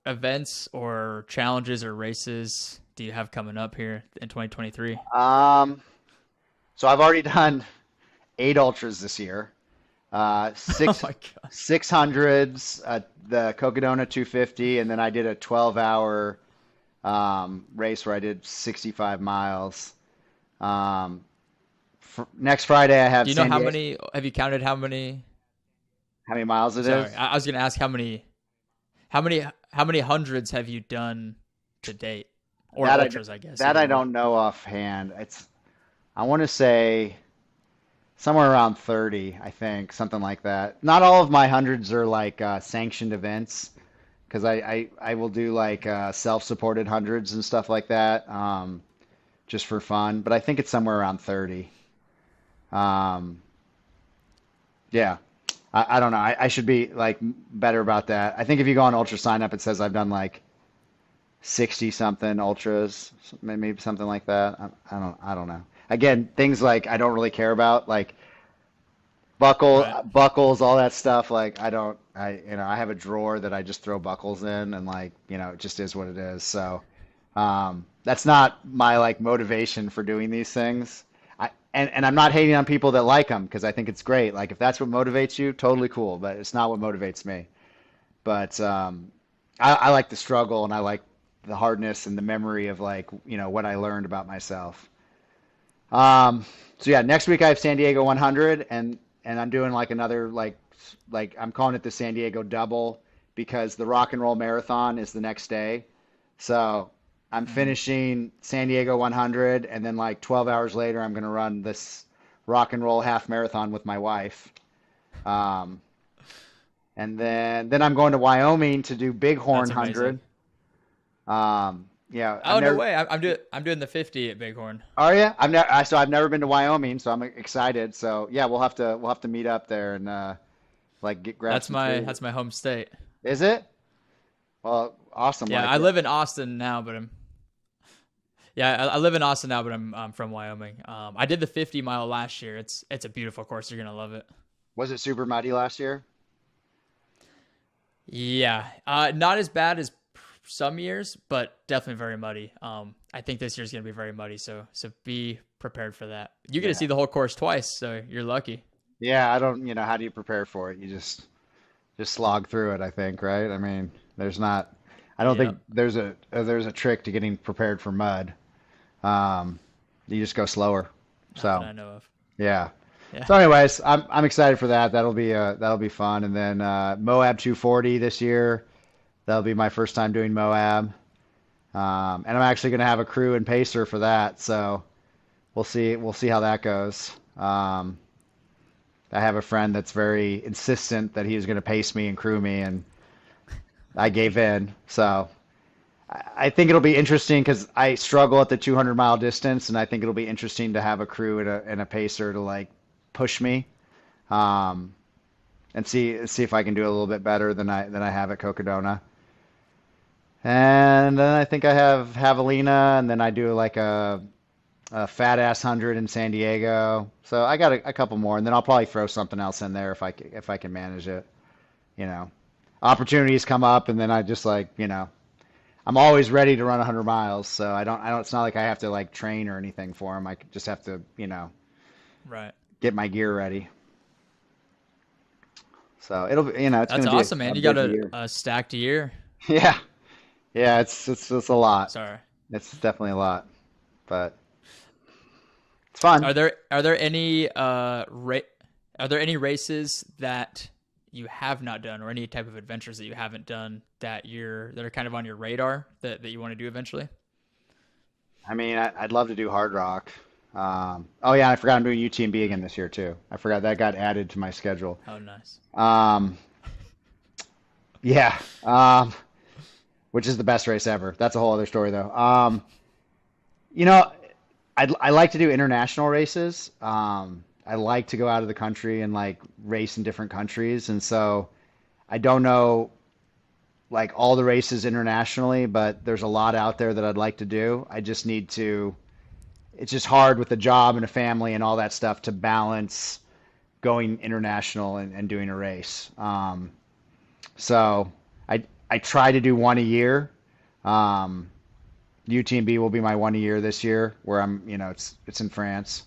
Speaker 1: events or challenges or races do you have coming up here in 2023?
Speaker 2: Um, so I've already done 8 ultras this year.
Speaker 1: Oh
Speaker 2: Six
Speaker 1: my God.
Speaker 2: 600s, the Cocodona 250, and then I did a 12-hour race where I did 65 miles. Um, Next Friday I have
Speaker 1: Do you know
Speaker 2: San
Speaker 1: how
Speaker 2: Diego.
Speaker 1: many, have you counted how many,
Speaker 2: How many miles it
Speaker 1: sorry,
Speaker 2: is?
Speaker 1: I was going to ask how many hundreds have you done to date? Or
Speaker 2: That I
Speaker 1: ultras, I guess,
Speaker 2: that
Speaker 1: either
Speaker 2: I
Speaker 1: or.
Speaker 2: don't know offhand. I want to say somewhere around 30, I think, something like that. Not all of my hundreds are like sanctioned events because I will do like self-supported hundreds and stuff like that, just for fun. But I think it's somewhere around 30. Um, yeah, I don't know. I should be like better about that. I think if you go on Ultra Sign Up, it says I've done like 60 something ultras, maybe something like that. I don't know. Again, things like I don't really care about, like
Speaker 1: Right.
Speaker 2: buckles, all that stuff. Like I have a drawer that I just throw buckles in, and like, it just is what it is. So, that's not my like motivation for doing these things. And I'm not hating on people that like them because I think it's great. Like if that's what motivates you, totally cool. But it's not what motivates me. But I like the struggle, and I like the hardness and the memory of like, what I learned about myself. So yeah, next week I have San Diego 100, and I'm doing like another like I'm calling it the San Diego double because the rock and roll marathon is the next day. So I'm
Speaker 1: Mhm.
Speaker 2: finishing San Diego 100, and then like 12 hours later I'm going to run this rock and roll half marathon with my wife. Um, and then I'm going to Wyoming to do Bighorn
Speaker 1: That's amazing.
Speaker 2: 100. Yeah, I've
Speaker 1: Oh, no
Speaker 2: never.
Speaker 1: way. I'm doing the 50 at Bighorn.
Speaker 2: Oh yeah, I've never been to Wyoming, so I'm excited. So yeah, we'll have to meet up there and like grab
Speaker 1: That's
Speaker 2: some
Speaker 1: my
Speaker 2: food.
Speaker 1: that's my home state.
Speaker 2: Is it? Well, awesome.
Speaker 1: Yeah,
Speaker 2: Like
Speaker 1: I live in Austin now, but I live in Austin now, but I'm from Wyoming. I did the 50-mile last year. It's a beautiful course. You're gonna love it.
Speaker 2: was it super muddy last year?
Speaker 1: Yeah, not as bad as some years, but definitely very muddy. I think this year's gonna be very muddy, so be prepared for that. You're gonna
Speaker 2: Yeah.
Speaker 1: see the whole course twice, so you're lucky.
Speaker 2: Yeah, I don't, how do you prepare for it? You just slog through it, I think, right? I mean, I don't think
Speaker 1: Yep,
Speaker 2: there's a trick to getting prepared for mud. Um, you just go slower.
Speaker 1: not that
Speaker 2: So,
Speaker 1: I know of.
Speaker 2: yeah.
Speaker 1: Yeah.
Speaker 2: So anyways, I'm excited for that. That'll be fun. And then Moab 240 this year. That'll be my first time doing Moab. And I'm actually going to have a crew and pacer for that. So we'll see how that goes. I have a friend that's very insistent that he was going to pace me and crew me, and I gave in. So I think it'll be interesting because I struggle at the 200-mile distance, and I think it'll be interesting to have a crew and a pacer to like push me, um, and see if I can do a little bit better than I have at Cocodona. And then I think I have Javelina, and then I do like a fat ass 100 in San Diego. So I got a couple more, and then I'll probably throw something else in there if I can manage it. You know, opportunities come up, and then I just like, I'm always ready to run 100 miles. So I don't. It's not like I have to like train or anything for them. I just have to,
Speaker 1: Right.
Speaker 2: get my gear ready. So it'll be, it's
Speaker 1: That's
Speaker 2: going to be
Speaker 1: awesome,
Speaker 2: a
Speaker 1: man. You got
Speaker 2: busy year.
Speaker 1: a stacked year.
Speaker 2: Yeah, yeah, it's a lot.
Speaker 1: Sorry.
Speaker 2: It's definitely a lot, but it's fun.
Speaker 1: Are there any are there any races that you have not done, or any type of adventures that you haven't done that are kind of on your radar that you want to do eventually?
Speaker 2: I mean, I'd love to do Hard Rock. Oh yeah, I forgot I'm doing UTMB again this year too. I forgot that got added to my schedule.
Speaker 1: Oh, nice.
Speaker 2: Um, yeah, which is the best race ever. That's a whole other story though. You know, I like to do international races. I like to go out of the country and like race in different countries, and so I don't know like all the races internationally, but there's a lot out there that I'd like to do. I just need to. It's just hard with a job and a family and all that stuff to balance going international and doing a race. So I try to do one a year. Um, UTMB will be my one a year this year, where it's in France.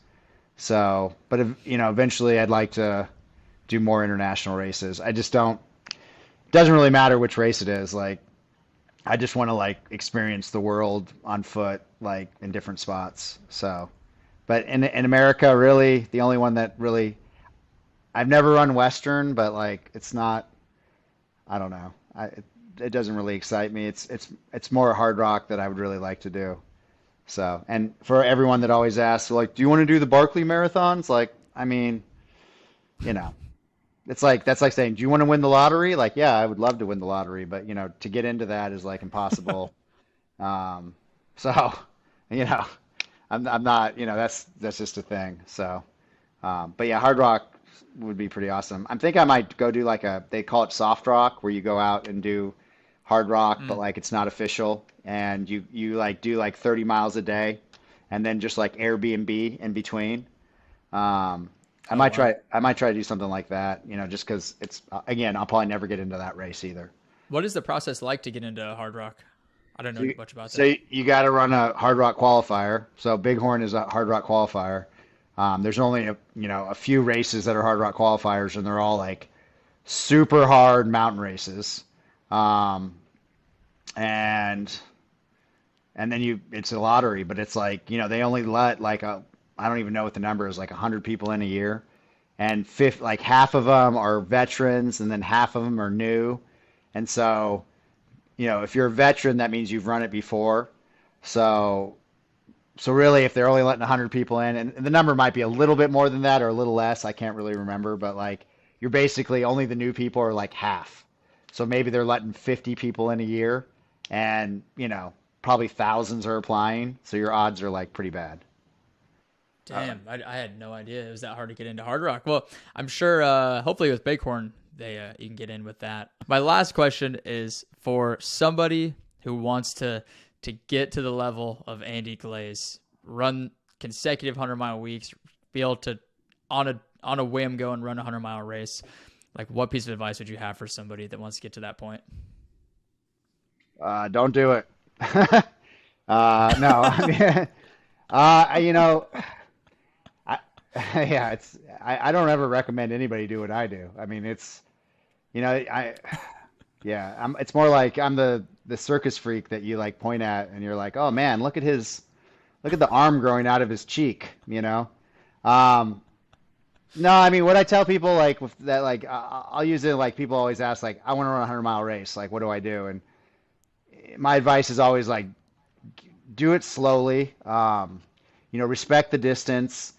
Speaker 2: So, but if, eventually I'd like to do more international races. I just don't. It doesn't really matter which race it is. Like, I just want to like experience the world on foot, like in different spots. So, but in America, really, the only one that really I've never run Western, but like it's not. I don't know. It doesn't really excite me. It's more Hard Rock that I would really like to do. So, and for everyone that always asks, like, do you want to do the Barkley marathons? Like, I mean, you know, it's like that's like saying, do you want to win the lottery? Like, yeah, I would love to win the lottery, but to get into that is like impossible. Um, so, you know, I'm not, that's just a thing. So, but yeah, Hard Rock would be pretty awesome. I'm thinking I might go do like they call it soft rock, where you go out and do Hard Rock, but
Speaker 1: Mm.
Speaker 2: like it's not official, and you like do like 30 miles a day, and then just like Airbnb in between. Um,
Speaker 1: Oh, wow.
Speaker 2: I might try to do something like that, just because it's again, I'll probably never get into that race either.
Speaker 1: What is the process like to get into Hard Rock? I don't
Speaker 2: So
Speaker 1: know
Speaker 2: you,
Speaker 1: much about that.
Speaker 2: so you got to run a Hard Rock qualifier. So Bighorn is a Hard Rock qualifier. There's only a few races that are Hard Rock qualifiers, and they're all like super hard mountain races. Um, and and then it's a lottery, but it's like, they only let like I don't even know what the number is, like 100 people in a year, and like half of them are veterans, and then half of them are new. And so, if you're a veteran, that means you've run it before. So, so really, if they're only letting 100 people in, and the number might be a little bit more than that or a little less, I can't really remember, but like you're basically only the new people are like half. So maybe they're letting 50 people in a year, and probably thousands are applying. So your odds are like pretty bad.
Speaker 1: Damn, I had no idea it was that hard to get into Hard Rock. Well, I'm sure, hopefully with Bighorn, you can get in with that. My last question is for somebody who wants to get to the level of Andy Glaze, run consecutive 100-mile weeks, be able to on a whim go and run a 100-mile race. Like, what piece of advice would you have for somebody that wants to get to that point?
Speaker 2: Don't do it. No, I mean, you know, I, yeah, I don't ever recommend anybody do what I do. I mean, yeah, it's more like I'm the circus freak that you like point at and you're like, oh man, look at the arm growing out of his cheek, you know? Um, no, I mean, what I tell people like with that, like, I'll use it like people always ask, like, I want to run a 100-mile race. Like, what do I do? And my advice is always like, do it slowly. Respect the distance.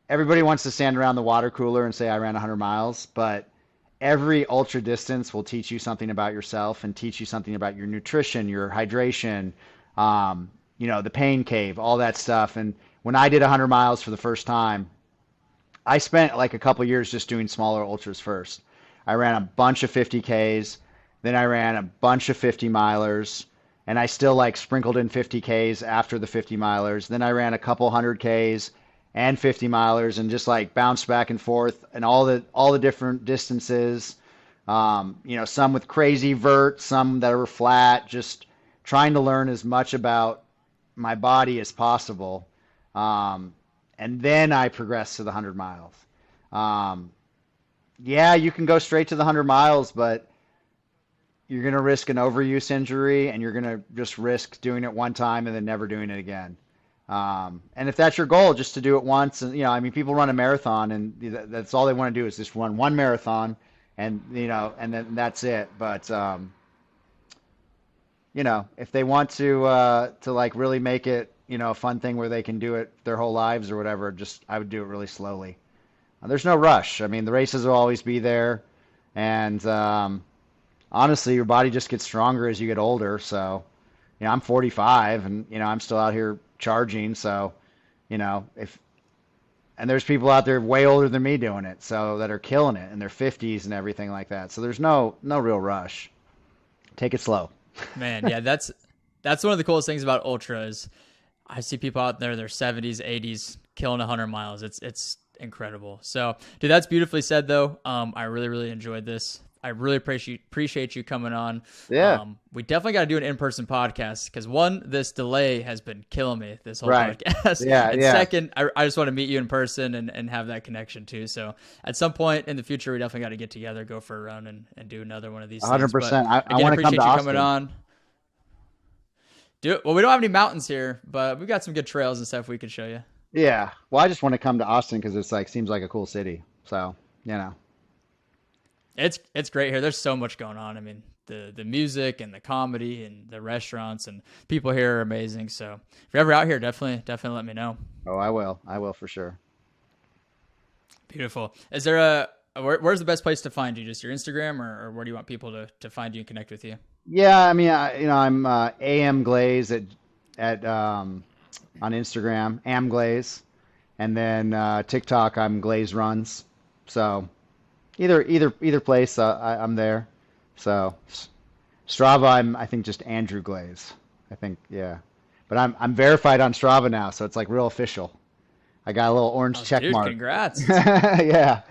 Speaker 2: Everybody wants to stand around the water cooler and say I ran 100 miles, but every ultra distance will teach you something about yourself and teach you something about your nutrition, your hydration, the pain cave, all that stuff. And when I did 100 miles for the first time, I spent like a couple years just doing smaller ultras first. I ran a bunch of 50Ks, then I ran a bunch of 50 milers, and I still like sprinkled in 50Ks after the 50 milers. Then I ran a couple 100Ks and 50 milers and just like bounced back and forth and all the different distances. Some with crazy vert, some that were flat, just trying to learn as much about my body as possible. And then I progressed to the 100 miles. Yeah, you can go straight to the 100 miles, but you're going to risk an overuse injury, and you're going to just risk doing it one time and then never doing it again. And if that's your goal, just to do it once, and people run a marathon, and that's all they want to do is just run one marathon, and and then that's it. But if they want to like really make it a fun thing where they can do it their whole lives or whatever, I would do it really slowly. There's no rush. I mean, the races will always be there, and honestly, your body just gets stronger as you get older. So, I'm 45, and I'm still out here charging. So, and there's people out there way older than me doing it, so that are killing it in their 50s and everything like that. So there's no real rush. Take it slow.
Speaker 1: Man, yeah, that's one of the coolest things about ultra is I see people out there in their 70s, 80s killing 100 miles. It's incredible. So, dude, that's beautifully said, though. I really, really enjoyed this. I really appreciate you coming on.
Speaker 2: Yeah.
Speaker 1: We definitely got to do an in-person podcast because one, this delay has been killing me this whole
Speaker 2: Right.
Speaker 1: podcast.
Speaker 2: Yeah.
Speaker 1: And
Speaker 2: yeah.
Speaker 1: second, I just want to meet you in person and have that connection too. So at some point in the future, we definitely got to get together, go for a run and do another one of these
Speaker 2: 100%.
Speaker 1: things.
Speaker 2: I want to come to
Speaker 1: you
Speaker 2: Austin.
Speaker 1: coming on. Do it. Well, we don't have any mountains here, but we've got some good trails and stuff we could show you.
Speaker 2: Yeah. Well, I just want to come to Austin because it's like seems like a cool city. So,
Speaker 1: It's great here. There's so much going on. I mean, the music and the comedy and the restaurants and people here are amazing. So if you're ever out here, definitely let me know.
Speaker 2: Oh, I will. I will for sure.
Speaker 1: Beautiful. Is there where's the best place to find you? Just your Instagram, or where do you want people to find you and connect with you?
Speaker 2: Yeah, I mean, I'm AM Glaze at on Instagram, Am Glaze, and then TikTok I'm Glaze Runs. So either place I'm there. So Strava I think just Andrew Glaze. I think yeah, but I'm verified on Strava now, so it's like real official. I got a little orange check
Speaker 1: dude,
Speaker 2: mark.
Speaker 1: Congrats.
Speaker 2: Yeah.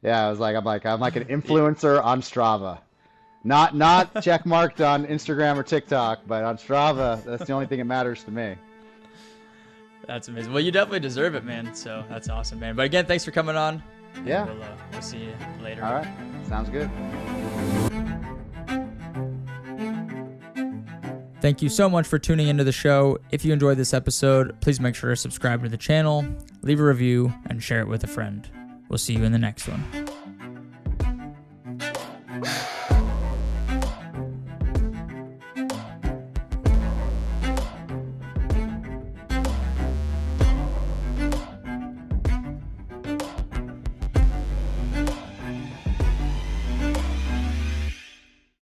Speaker 2: I'm like an influencer on Strava. Not check marked on Instagram or TikTok, but on Strava, that's the only thing that matters to me.
Speaker 1: That's amazing. Well, you definitely deserve it, man. So that's awesome, man. But again, thanks for coming on.
Speaker 2: Yeah.
Speaker 1: We'll see you later.
Speaker 2: All right. Sounds good.
Speaker 1: Thank you so much for tuning into the show. If you enjoyed this episode, please make sure to subscribe to the channel, leave a review, and share it with a friend. We'll see you in the next one.